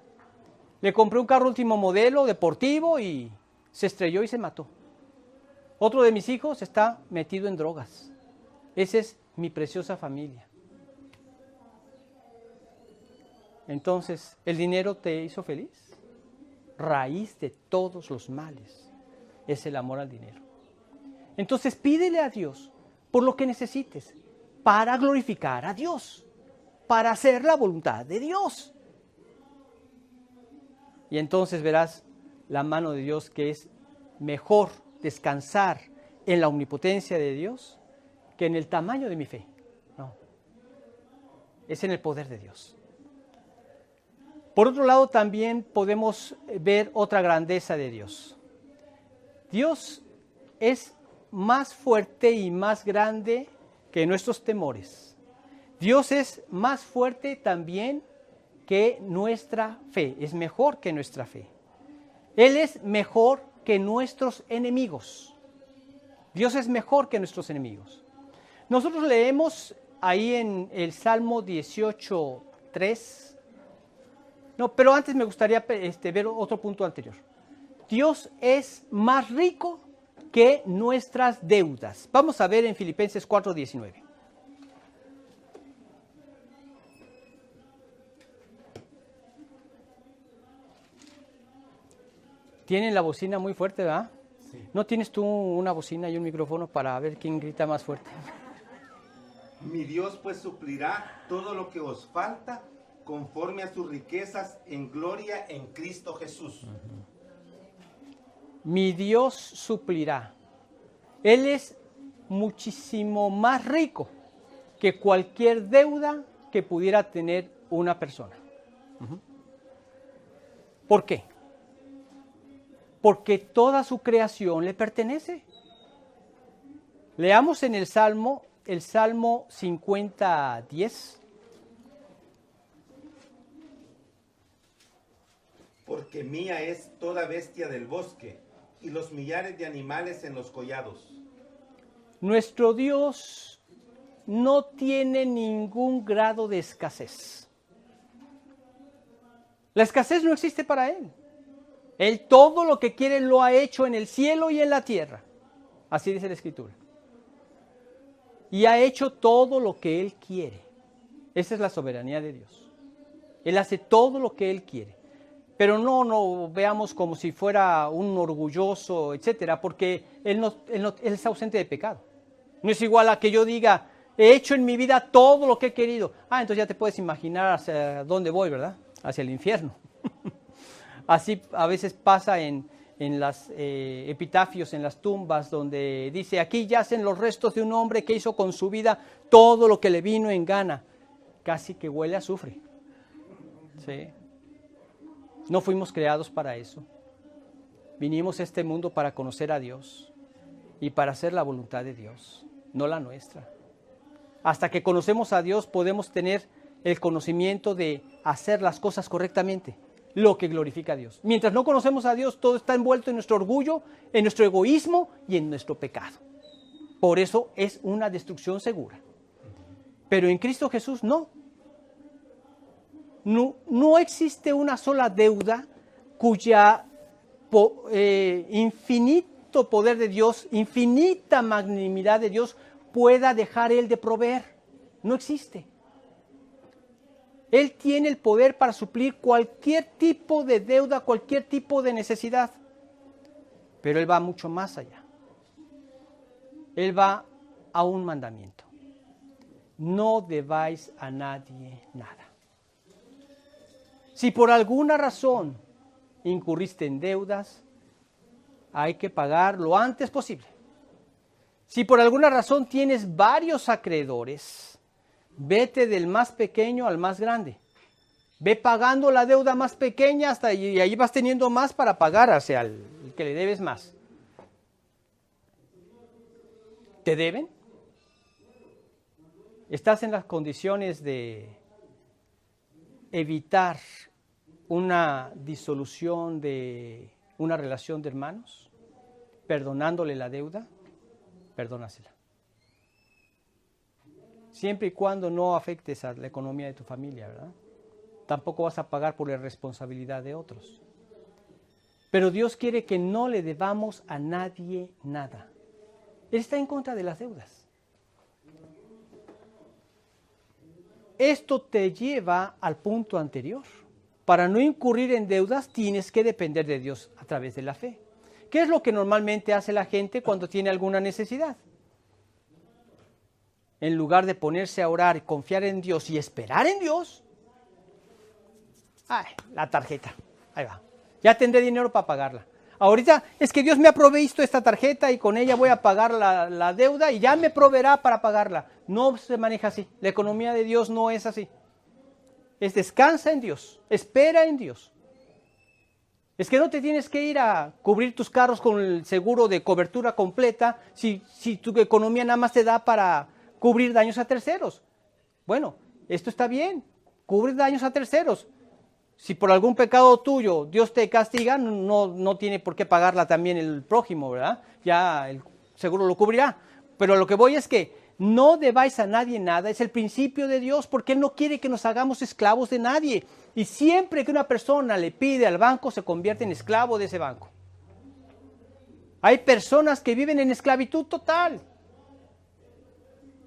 Le compré un carro último modelo, deportivo, y se estrelló y se mató. Otro de mis hijos está metido en drogas. Esa es mi preciosa familia. Entonces, ¿el dinero te hizo feliz? Raíz de todos los males es el amor al dinero. Entonces, pídele a Dios por lo que necesites, para glorificar a Dios, para hacer la voluntad de Dios. Y entonces verás la mano de Dios, que es mejor descansar en la omnipotencia de Dios que en el tamaño de mi fe. No, es en el poder de Dios. Por otro lado, también podemos ver otra grandeza de Dios. Dios es más fuerte y más grande que nuestros temores. Dios es más fuerte también que nuestra fe, es mejor que nuestra fe. Él es mejor que nuestros enemigos. Dios es mejor que nuestros enemigos. Nosotros leemos ahí en el Salmo 18:3. No, pero antes me gustaría ver otro punto anterior. Dios es más rico que nuestras deudas. Vamos a ver en Filipenses 4:19. Tienen la bocina muy fuerte, ¿verdad? Sí. ¿No tienes tú una bocina y un micrófono para ver quién grita más fuerte? Mi Dios pues suplirá todo lo que os falta conforme a sus riquezas en gloria en Cristo Jesús. Mi Dios suplirá. Él es muchísimo más rico que cualquier deuda que pudiera tener una persona. ¿Por qué? Porque toda su creación le pertenece. Leamos en el Salmo 50:10. Porque mía es toda bestia del bosque y los millares de animales en los collados. Nuestro Dios no tiene ningún grado de escasez. La escasez no existe para Él. Él todo lo que quiere lo ha hecho en el cielo y en la tierra. Así dice la Escritura. Y ha hecho todo lo que Él quiere. Esa es la soberanía de Dios. Él hace todo lo que Él quiere. Pero no veamos como si fuera un orgulloso, etcétera, porque él es ausente de pecado. No es igual a que yo diga, He hecho en mi vida todo lo que he querido. Entonces ya te puedes imaginar hacia dónde voy, ¿verdad? Hacia el infierno. Así a veces pasa en las epitafios, en las tumbas, donde dice, aquí yacen los restos de un hombre que hizo con su vida todo lo que le vino en gana. Casi que huele a azufre. ¿Sí? No fuimos creados para eso. Vinimos a este mundo para conocer a Dios y para hacer la voluntad de Dios, no la nuestra. Hasta que conocemos a Dios podemos tener el conocimiento de hacer las cosas correctamente, lo que glorifica a Dios. Mientras no conocemos a Dios, todo está envuelto en nuestro orgullo, en nuestro egoísmo y en nuestro pecado. Por eso es una destrucción segura. Pero en Cristo Jesús no. No existe una sola deuda cuya infinito poder de Dios, infinita magnanimidad de Dios pueda dejar Él de proveer. No existe. Él tiene el poder para suplir cualquier tipo de deuda, cualquier tipo de necesidad. Pero Él va mucho más allá. Él va a un mandamiento. No debáis a nadie nada. Si por alguna razón incurriste en deudas, hay que pagar lo antes posible. Si por alguna razón tienes varios acreedores, vete del más pequeño al más grande. Ve pagando la deuda más pequeña hasta y ahí vas teniendo más para pagar hacia el que le debes más. ¿Te deben? ¿Estás en las condiciones de evitar una disolución de una relación de hermanos? ¿Perdonándole la deuda? Perdónasela. Siempre y cuando no afectes a la economía de tu familia, ¿verdad? Tampoco vas a pagar por la responsabilidad de otros. Pero Dios quiere que no le debamos a nadie nada. Él está en contra de las deudas. Esto te lleva al punto anterior. Para no incurrir en deudas tienes que depender de Dios a través de la fe. ¿Qué es lo que normalmente hace la gente cuando tiene alguna necesidad? En lugar de ponerse a orar y confiar en Dios y esperar en Dios, la tarjeta, ahí va, ya tendré dinero para pagarla. Ahorita es que Dios me ha provisto esta tarjeta y con ella voy a pagar la deuda y ya me proveerá para pagarla. No se maneja así, la economía de Dios no es así. Es descansa en Dios, espera en Dios. Es que no te tienes que ir a cubrir tus carros con el seguro de cobertura completa si tu economía nada más te da para cubrir daños a terceros. Bueno, esto está bien, cubrir daños a terceros. Si por algún pecado tuyo Dios te castiga, no tiene por qué pagarla también el prójimo, ¿verdad? Ya el seguro lo cubrirá. Pero lo que voy es que no debáis a nadie nada, es el principio de Dios, porque Él no quiere que nos hagamos esclavos de nadie. Y siempre que una persona le pide al banco, se convierte en esclavo de ese banco. Hay personas que viven en esclavitud total.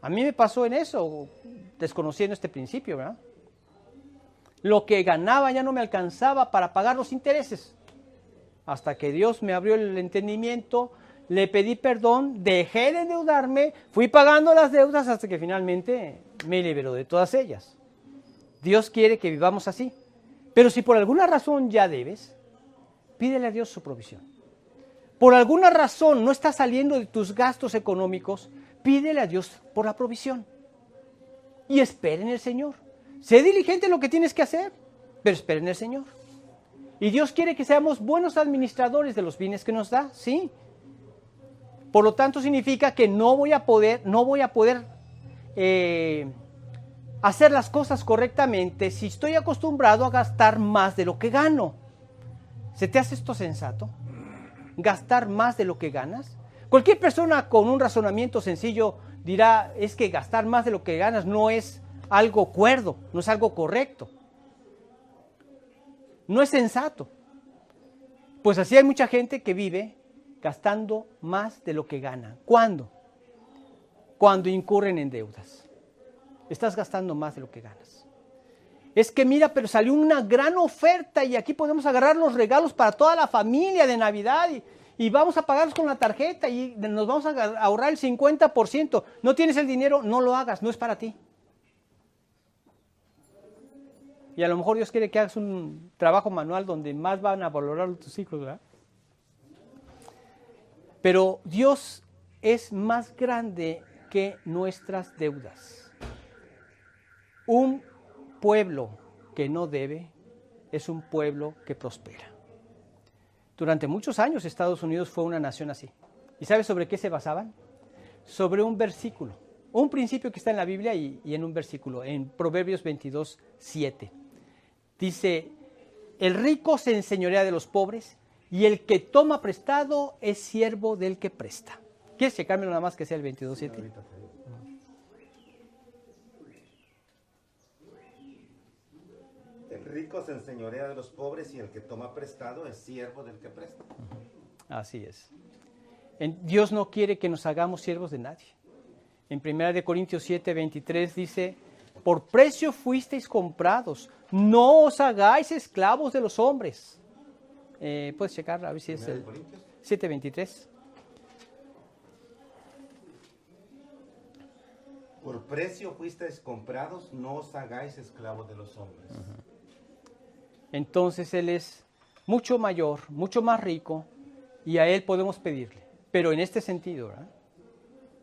A mí me pasó en eso, desconociendo este principio, ¿verdad? Lo que ganaba ya no me alcanzaba para pagar los intereses. Hasta que Dios me abrió el entendimiento, le pedí perdón, dejé de endeudarme, fui pagando las deudas hasta que finalmente me liberó de todas ellas. Dios quiere que vivamos así. Pero si por alguna razón ya debes, pídele a Dios su provisión. Por alguna razón no está saliendo de tus gastos económicos, pídele a Dios por la provisión. Y espera en el Señor. Sé diligente en lo que tienes que hacer, pero espera en el Señor. Y Dios quiere que seamos buenos administradores de los bienes que nos da, sí. Por lo tanto significa que no voy a poder hacer las cosas correctamente si estoy acostumbrado a gastar más de lo que gano. ¿Se te hace esto sensato? ¿Gastar más de lo que ganas? Cualquier persona con un razonamiento sencillo dirá, es que gastar más de lo que ganas no es algo cuerdo, no es algo correcto. No es sensato. Pues así hay mucha gente que vive gastando más de lo que gana. ¿Cuándo? Cuando incurren en deudas. Estás gastando más de lo que ganas. Es que mira, pero salió una gran oferta y aquí podemos agarrar los regalos para toda la familia de Navidad y vamos a pagarlos con la tarjeta y nos vamos a ahorrar el 50%. No tienes el dinero, no lo hagas, no es para ti. Y a lo mejor Dios quiere que hagas un trabajo manual donde más van a valorar tus hijos, ¿verdad? Pero Dios es más grande que nuestras deudas. Un pueblo que no debe es un pueblo que prospera. Durante muchos años Estados Unidos fue una nación así. ¿Y sabes sobre qué se basaban? Sobre un versículo, un principio que está en la Biblia y en un versículo, en Proverbios 22:7. Dice, el rico se enseñorea de los pobres y el que toma prestado es siervo del que presta. ¿Quieres checármelo nada más que sea el 22:7? El rico se enseñorea de los pobres y el que toma prestado es siervo del que presta. Así es. Dios no quiere que nos hagamos siervos de nadie. En 1 Corintios 7:23 dice, por precio fuisteis comprados, no os hagáis esclavos de los hombres. ¿Puedes checar a ver si es el 7:23? Por precio fuisteis comprados, no os hagáis esclavos de los hombres. Entonces Él es mucho mayor, mucho más rico, y a Él podemos pedirle. Pero en este sentido, ¿verdad?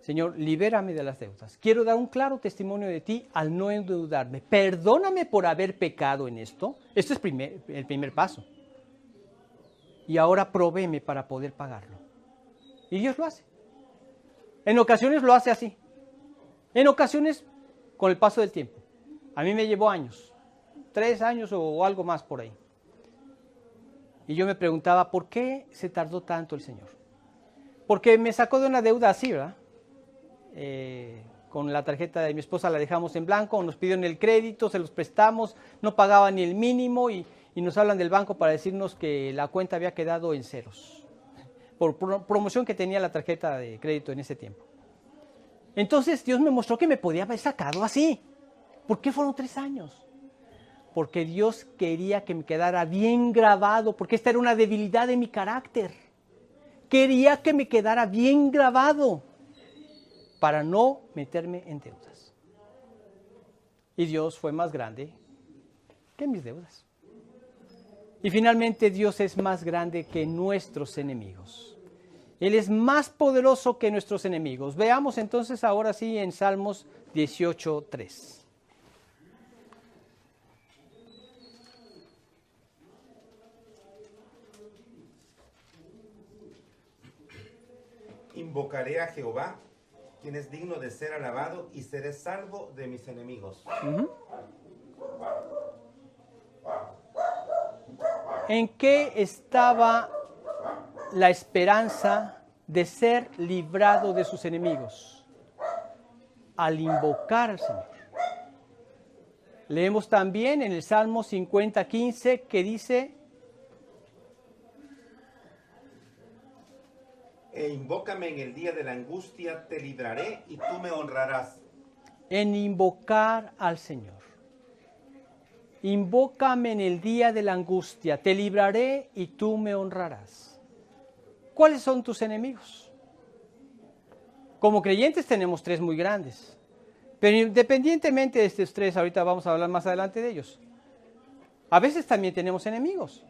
Señor, libérame de las deudas. Quiero dar un claro testimonio de ti al no endeudarme. Perdóname por haber pecado en esto. Esto es el primer paso. Y ahora provéeme para poder pagarlo. Y Dios lo hace. En ocasiones lo hace así. En ocasiones con el paso del tiempo. A mí me llevó años. 3 años o algo más por ahí. Y yo me preguntaba, ¿por qué se tardó tanto el Señor? Porque me sacó de una deuda así, ¿verdad? Con la tarjeta de mi esposa la dejamos en blanco, nos pidieron el crédito, se los prestamos, no pagaba ni el mínimo y nos hablan del banco para decirnos que la cuenta había quedado en ceros, por promoción que tenía la tarjeta de crédito en ese tiempo. Entonces Dios me mostró que me podía haber sacado así. ¿Por qué fueron 3 años? Porque Dios quería que me quedara bien grabado, porque esta era una debilidad de mi carácter. Quería que me quedara bien grabado para no meterme en deudas. Y Dios fue más grande que mis deudas. Y finalmente Dios es más grande que nuestros enemigos. Él es más poderoso que nuestros enemigos. Veamos entonces ahora sí en Salmos 18:3. Invocaré a Jehová, quien es digno de ser alabado, y seré salvo de mis enemigos. ¿En qué estaba la esperanza de ser librado de sus enemigos? Al invocar al Señor. Leemos también en el Salmo 50:15 que dice, E invócame en el día de la angustia, te libraré y tú me honrarás. en invocar al Señor. Invócame en el día de la angustia, te libraré y tú me honrarás. ¿Cuáles son tus enemigos? Como creyentes tenemos 3 muy grandes, pero independientemente de estos 3, ahorita vamos a hablar más adelante de ellos, a veces también tenemos enemigos.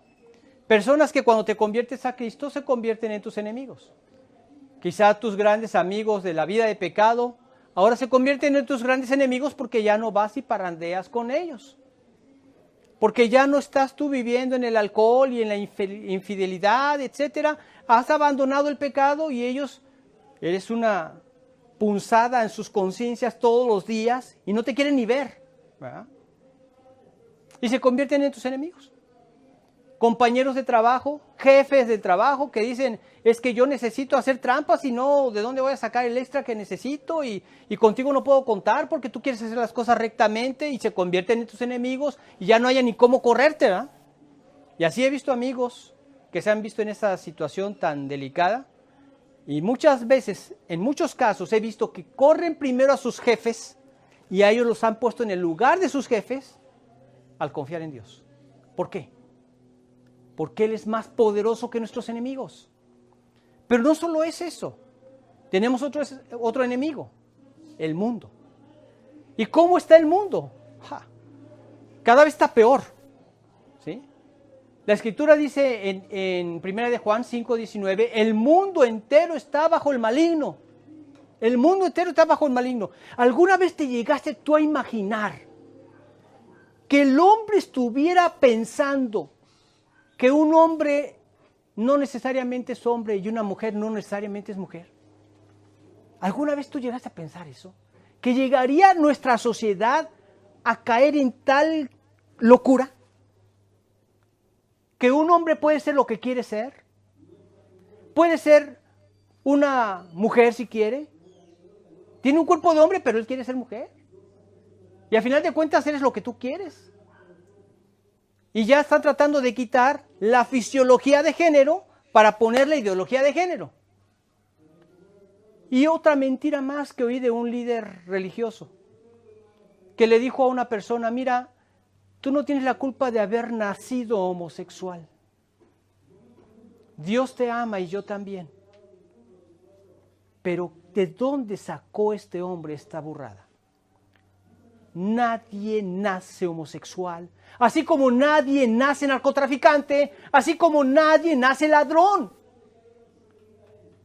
Personas que cuando te conviertes a Cristo se convierten en tus enemigos. Quizá tus grandes amigos de la vida de pecado ahora se convierten en tus grandes enemigos porque ya no vas y parrandeas con ellos. Porque ya no estás tú viviendo en el alcohol y en la infidelidad, etcétera. Has abandonado el pecado y ellos, eres una punzada en sus conciencias todos los días y no te quieren ni ver, ¿verdad? Y se convierten en tus enemigos. Compañeros de trabajo, jefes de trabajo que dicen, es que yo necesito hacer trampas y no, ¿de dónde voy a sacar el extra que necesito? Y contigo no puedo contar porque tú quieres hacer las cosas rectamente y se convierten en tus enemigos y ya no haya ni cómo correrte, ¿verdad? Y así he visto amigos que se han visto en esa situación tan delicada y muchas veces, en muchos casos, he visto que corren primero a sus jefes y a ellos los han puesto en el lugar de sus jefes al confiar en Dios. ¿Por qué? Porque Él es más poderoso que nuestros enemigos. Pero no solo es eso. Tenemos otro enemigo, el mundo. ¿Y cómo está el mundo? Cada vez está peor. ¿Sí? La Escritura dice en 1 de Juan 5:19, el mundo entero está bajo el maligno. El mundo entero está bajo el maligno. ¿Alguna vez te llegaste tú a imaginar que el hombre estuviera pensando que un hombre no necesariamente es hombre y una mujer no necesariamente es mujer? ¿Alguna vez tú llegaste a pensar eso? ¿Que llegaría nuestra sociedad a caer en tal locura? ¿Que un hombre puede ser lo que quiere ser? Puede ser una mujer si quiere. Tiene un cuerpo de hombre, pero él quiere ser mujer. Y al final de cuentas eres lo que tú quieres. Y ya están tratando de quitar la fisiología de género para poner la ideología de género. Y otra mentira más que oí de un líder religioso, que le dijo a una persona, mira, tú no tienes la culpa de haber nacido homosexual. Dios te ama y yo también. Pero ¿de dónde sacó este hombre esta burrada? Nadie nace homosexual, así como nadie nace narcotraficante, así como nadie nace ladrón.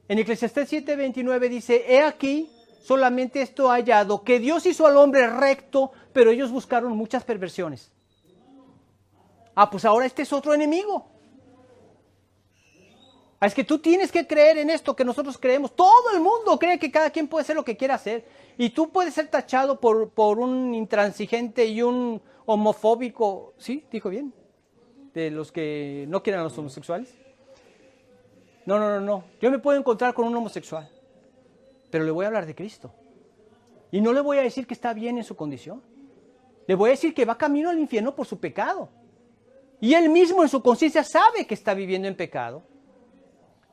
En Eclesiastés 7:29 dice, he aquí, solamente esto hallado, que Dios hizo al hombre recto, pero ellos buscaron muchas perversiones. Pues ahora este es otro enemigo. Es que tú tienes que creer en esto que nosotros creemos. Todo el mundo cree que cada quien puede hacer lo que quiera hacer. Y tú puedes ser tachado por un intransigente y un homofóbico. ¿Sí? ¿Dijo bien? De los que no quieren a los homosexuales. No. Yo me puedo encontrar con un homosexual, pero le voy a hablar de Cristo. Y no le voy a decir que está bien en su condición. Le voy a decir que va camino al infierno por su pecado. Y él mismo en su conciencia sabe que está viviendo en pecado.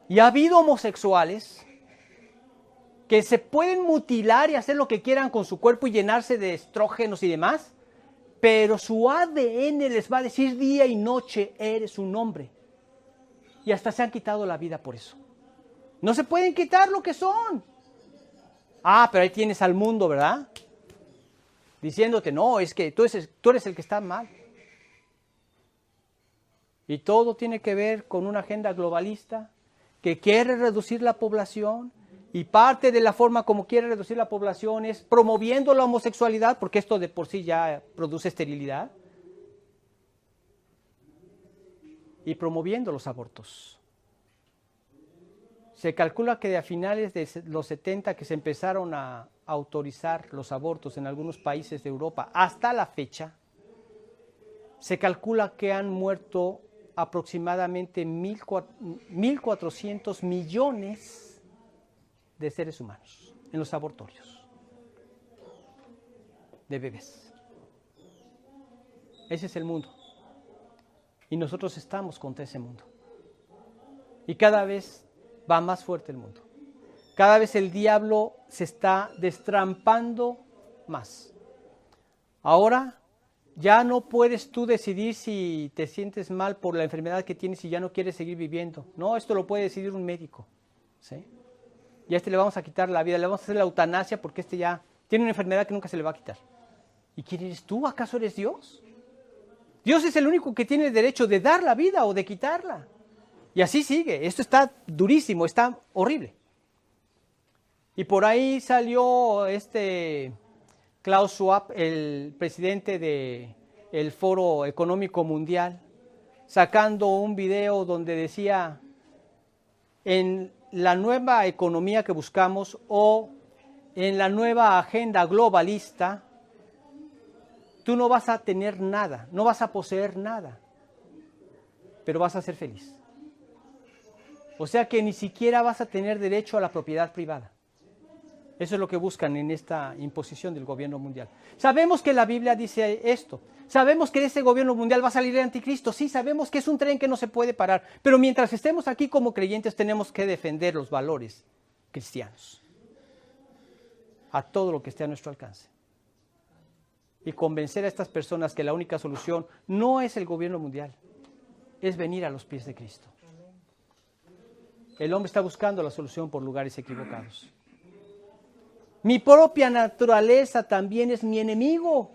Y ha habido homosexuales que se pueden mutilar y hacer lo que quieran con su cuerpo y llenarse de estrógenos y demás, pero su ADN les va a decir día y noche, eres un hombre. Y hasta se han quitado la vida por eso. No se pueden quitar lo que son. Pero ahí tienes al mundo, ¿verdad? Diciéndote, no, es que tú eres el que está mal. Y todo tiene que ver con una agenda globalista que quiere reducir la población, y parte de la forma como quiere reducir la población es promoviendo la homosexualidad, porque esto de por sí ya produce esterilidad, y promoviendo los abortos. Se calcula que a finales de los 70 que se empezaron a autorizar los abortos en algunos países de Europa, hasta la fecha, se calcula que han muerto aproximadamente 1.400 millones de seres humanos en los abortorios de bebés. Ese es el mundo. Y nosotros estamos contra ese mundo. Y cada vez va más fuerte el mundo. Cada vez el diablo se está destrampando más. Ahora ya no puedes tú decidir si te sientes mal por la enfermedad que tienes y ya no quieres seguir viviendo. No, esto lo puede decidir un médico. ¿Sí? Y a este le vamos a quitar la vida, le vamos a hacer la eutanasia porque este ya tiene una enfermedad que nunca se le va a quitar. ¿Y quién eres tú? ¿Acaso eres Dios? Dios es el único que tiene el derecho de dar la vida o de quitarla. Y así sigue. Esto está durísimo, está horrible. Y por ahí salió Klaus Schwab, el presidente del Foro Económico Mundial, sacando un video donde decía, en la nueva economía que buscamos o en la nueva agenda globalista, tú no vas a tener nada, no vas a poseer nada, pero vas a ser feliz. O sea que ni siquiera vas a tener derecho a la propiedad privada. Eso es lo que buscan en esta imposición del gobierno mundial. Sabemos que la Biblia dice esto. Sabemos que ese gobierno mundial va a salir el anticristo. Sí, sabemos que es un tren que no se puede parar. Pero mientras estemos aquí como creyentes tenemos que defender los valores cristianos. A todo lo que esté a nuestro alcance. Y convencer a estas personas que la única solución no es el gobierno mundial. Es venir a los pies de Cristo. El hombre está buscando la solución por lugares equivocados. Mi propia naturaleza también es mi enemigo.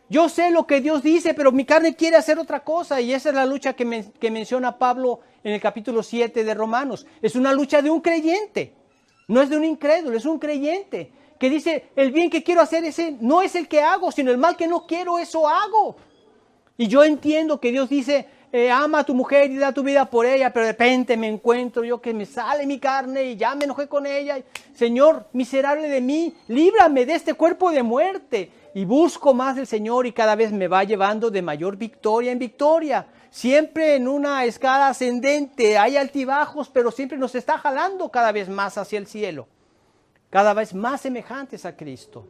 Yo sé lo que Dios dice, pero mi carne quiere hacer otra cosa. Y esa es la lucha que menciona Pablo en el capítulo 7 de Romanos. Es una lucha de un creyente. No es de un incrédulo, es un creyente. Que dice, el bien que quiero hacer ese no es el que hago, sino el mal que no quiero, eso hago. Y yo entiendo que Dios dice, ama a tu mujer y da tu vida por ella, pero de repente me encuentro yo que me sale mi carne y ya me enojé con ella. Señor, miserable de mí, líbrame de este cuerpo de muerte. Y busco más del Señor y cada vez me va llevando de mayor victoria en victoria. Siempre en una escala ascendente, hay altibajos, pero siempre nos está jalando cada vez más hacia el cielo. Cada vez más semejantes a Cristo.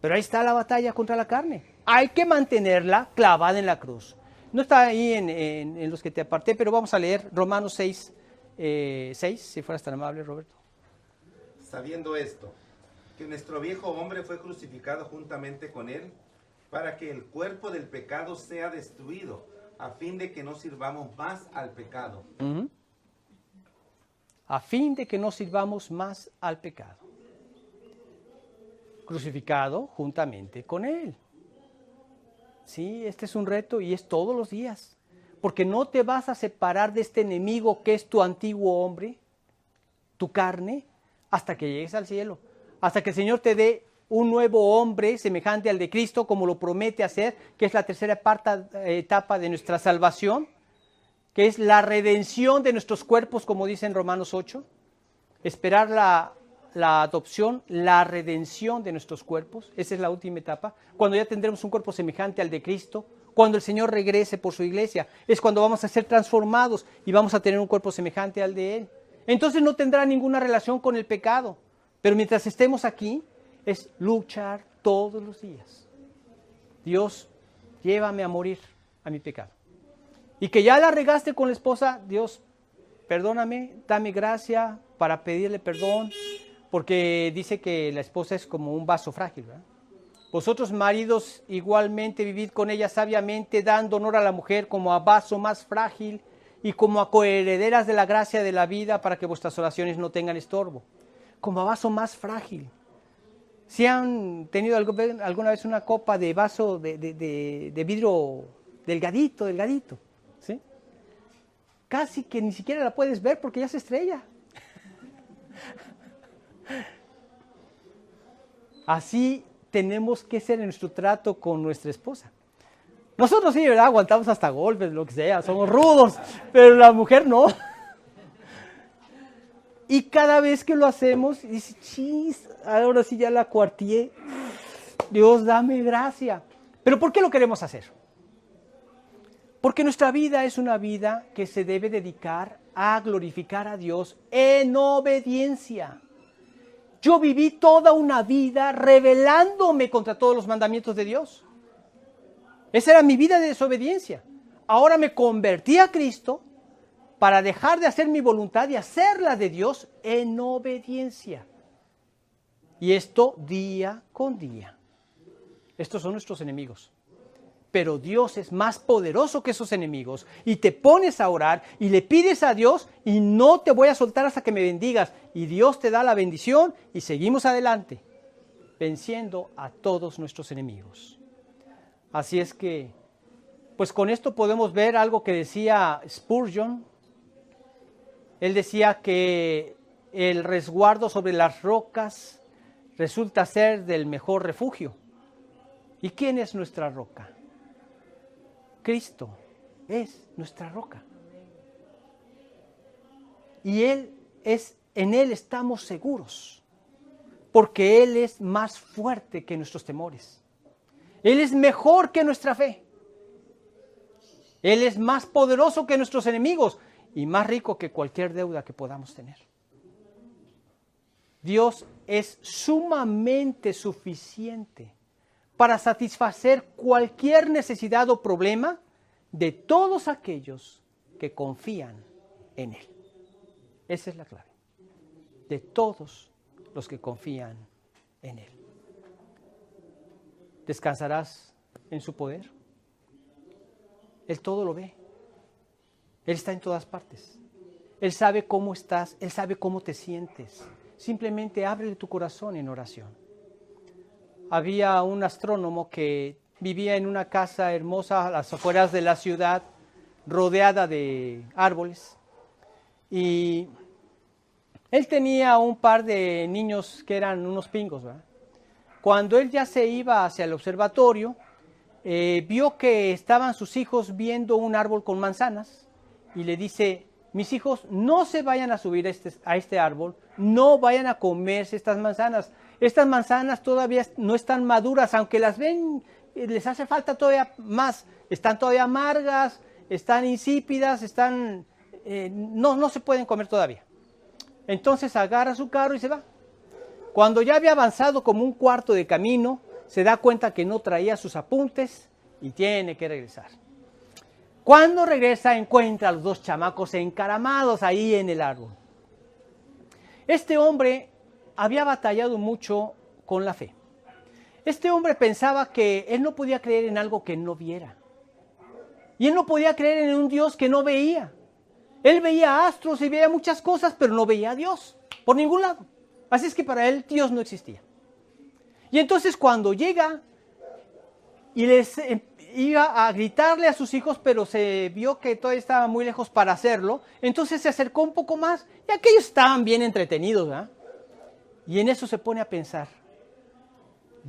Pero ahí está la batalla contra la carne. Hay que mantenerla clavada en la cruz. No está ahí en los que te aparté, pero vamos a leer Romanos 6, si fueras tan amable, Roberto. Sabiendo esto, que nuestro viejo hombre fue crucificado juntamente con él, para que el cuerpo del pecado sea destruido, a fin de que no sirvamos más al pecado. A fin de que no sirvamos más al pecado. Crucificado juntamente con él. Sí, este es un reto y es todos los días. Porque no te vas a separar de este enemigo que es tu antiguo hombre, tu carne, hasta que llegues al cielo. Hasta que el Señor te dé un nuevo hombre semejante al de Cristo, como lo promete hacer, que es la tercera etapa de nuestra salvación, que es la redención de nuestros cuerpos, como dice en Romanos 8. Esperar la adopción, la redención de nuestros cuerpos. Esa es la última etapa. Cuando ya tendremos un cuerpo semejante al de Cristo, cuando el Señor regrese por su iglesia, es cuando vamos a ser transformados y vamos a tener un cuerpo semejante al de Él. Entonces no tendrá ninguna relación con el pecado. Pero mientras estemos aquí, es luchar todos los días. Dios, llévame a morir a mi pecado. Y que ya la regaste con la esposa, Dios, perdóname, dame gracia para pedirle perdón, porque dice que la esposa es como un vaso frágil, ¿verdad? Vosotros, maridos, igualmente vivid con ella sabiamente, dando honor a la mujer como a vaso más frágil y como a coherederas de la gracia de la vida, para que vuestras oraciones no tengan estorbo. Como a vaso más frágil. Si han tenido alguna vez una copa de vaso de vidrio delgadito, ¿sí? Casi que ni siquiera la puedes ver porque ya se estrella. Así tenemos que ser en nuestro trato con nuestra esposa. Nosotros sí, ¿verdad? Aguantamos hasta golpes, lo que sea, somos rudos, pero la mujer no. Y cada vez que lo hacemos, dice, chis, ahora sí ya la cuartié. Dios, dame gracia. ¿Pero por qué lo queremos hacer? Porque nuestra vida es una vida que se debe dedicar a glorificar a Dios en obediencia. Yo viví toda una vida rebelándome contra todos los mandamientos de Dios. Esa era mi vida de desobediencia. Ahora me convertí a Cristo para dejar de hacer mi voluntad y hacer la de Dios en obediencia. Y esto día con día. Estos son nuestros enemigos. Pero Dios es más poderoso que esos enemigos. Y te pones a orar y le pides a Dios y no te voy a soltar hasta que me bendigas. Y Dios te da la bendición y seguimos adelante, venciendo a todos nuestros enemigos. Así es que, pues con esto podemos ver algo que decía Spurgeon. Él decía que el resguardo sobre las rocas resulta ser del mejor refugio. ¿Y quién es nuestra roca? Cristo es nuestra roca. Y en Él estamos seguros, porque Él es más fuerte que nuestros temores. Él es mejor que nuestra fe. Él es más poderoso que nuestros enemigos y más rico que cualquier deuda que podamos tener. Dios es sumamente suficiente para satisfacer cualquier necesidad o problema de todos aquellos que confían en Él. Esa es la clave. De todos los que confían en Él. ¿Descansarás en su poder? Él todo lo ve. Él está en todas partes. Él sabe cómo estás, Él sabe cómo te sientes. Simplemente ábrele tu corazón en oración. Había un astrónomo que vivía en una casa hermosa a las afueras de la ciudad, rodeada de árboles. Y él tenía un par de niños que eran unos pingos, ¿verdad? Cuando él ya se iba hacia el observatorio, vio que estaban sus hijos viendo un árbol con manzanas y le dice: mis hijos, no se vayan a subir a este árbol, no vayan a comerse estas manzanas. Estas manzanas todavía no están maduras, aunque las ven, les hace falta todavía más. Están todavía amargas, están insípidas, no se pueden comer todavía. Entonces agarra su carro y se va. Cuando ya había avanzado como un cuarto de camino, se da cuenta que no traía sus apuntes y tiene que regresar. Cuando regresa, encuentra a los dos chamacos encaramados ahí en el árbol. Este hombre había batallado mucho con la fe. Este hombre pensaba que él no podía creer en algo que no viera. Y él no podía creer en un Dios que no veía. Él veía astros y veía muchas cosas, pero no veía a Dios por ningún lado. Así es que para él Dios no existía. Y entonces cuando llega y les iba a gritarle a sus hijos, pero se vio que todavía estaba muy lejos para hacerlo, entonces se acercó un poco más y aquellos estaban bien entretenidos, ¿verdad? Y en eso se pone a pensar: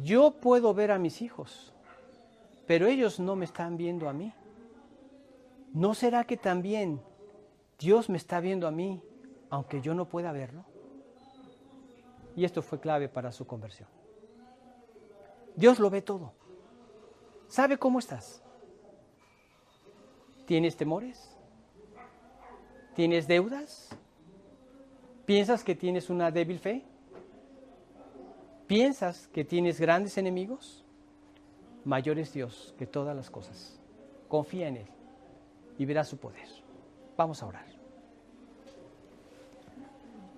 yo puedo ver a mis hijos, pero ellos no me están viendo a mí. ¿No será que también Dios me está viendo a mí, aunque yo no pueda verlo? Y esto fue clave para su conversión. Dios lo ve todo. ¿Sabe cómo estás? ¿Tienes temores? ¿Tienes deudas? ¿Piensas que tienes una débil fe? ¿Piensas que tienes grandes enemigos? Mayor es Dios que todas las cosas. Confía en Él y verás su poder. Vamos a orar.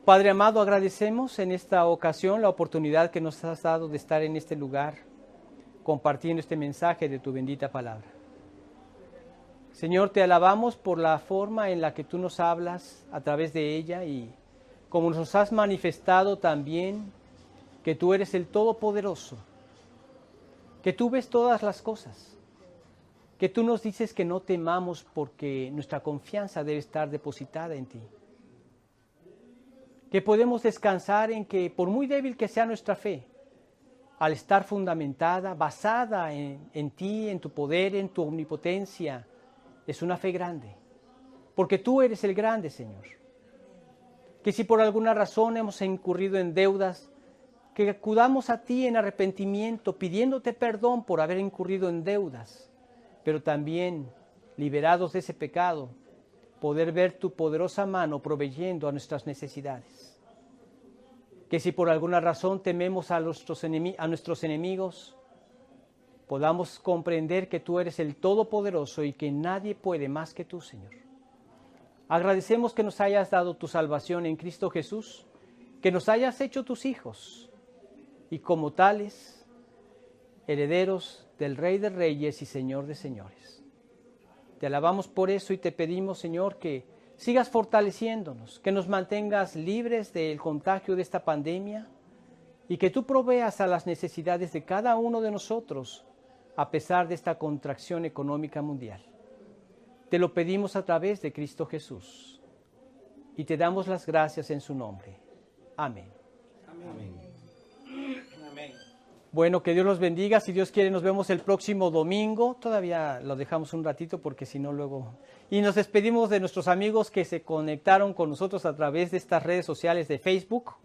Padre amado, agradecemos en esta ocasión la oportunidad que nos has dado de estar en este lugar, compartiendo este mensaje de tu bendita palabra. Señor, te alabamos por la forma en la que tú nos hablas a través de ella y como nos has manifestado también que tú eres el Todopoderoso, que tú ves todas las cosas, que tú nos dices que no temamos porque nuestra confianza debe estar depositada en ti, que podemos descansar en que por muy débil que sea nuestra fe, al estar fundamentada, basada en ti, en tu poder, en tu omnipotencia, es una fe grande, porque tú eres el grande, Señor. Que si por alguna razón hemos incurrido en deudas, que acudamos a ti en arrepentimiento, pidiéndote perdón por haber incurrido en deudas, pero también, liberados de ese pecado, poder ver tu poderosa mano proveyendo a nuestras necesidades. Que si por alguna razón tememos a nuestros enemigos, podamos comprender que tú eres el Todopoderoso y que nadie puede más que tú, Señor. Agradecemos que nos hayas dado tu salvación en Cristo Jesús, que nos hayas hecho tus hijos y como tales, herederos del Rey de Reyes y Señor de Señores. Te alabamos por eso y te pedimos, Señor, que sigas fortaleciéndonos, que nos mantengas libres del contagio de esta pandemia y que tú proveas a las necesidades de cada uno de nosotros a pesar de esta contracción económica mundial. Te lo pedimos a través de Cristo Jesús y te damos las gracias en su nombre. Amén. Amén. Amén. Bueno, que Dios los bendiga. Si Dios quiere, nos vemos el próximo domingo. Todavía lo dejamos un ratito porque si no luego... Y nos despedimos de nuestros amigos que se conectaron con nosotros a través de estas redes sociales de Facebook,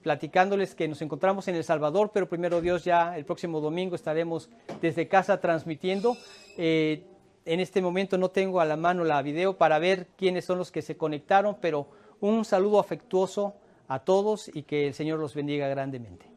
platicándoles que nos encontramos en El Salvador, pero primero Dios, ya el próximo domingo estaremos desde casa transmitiendo. En este momento no tengo a la mano la video para ver quiénes son los que se conectaron, pero un saludo afectuoso a todos y que el Señor los bendiga grandemente.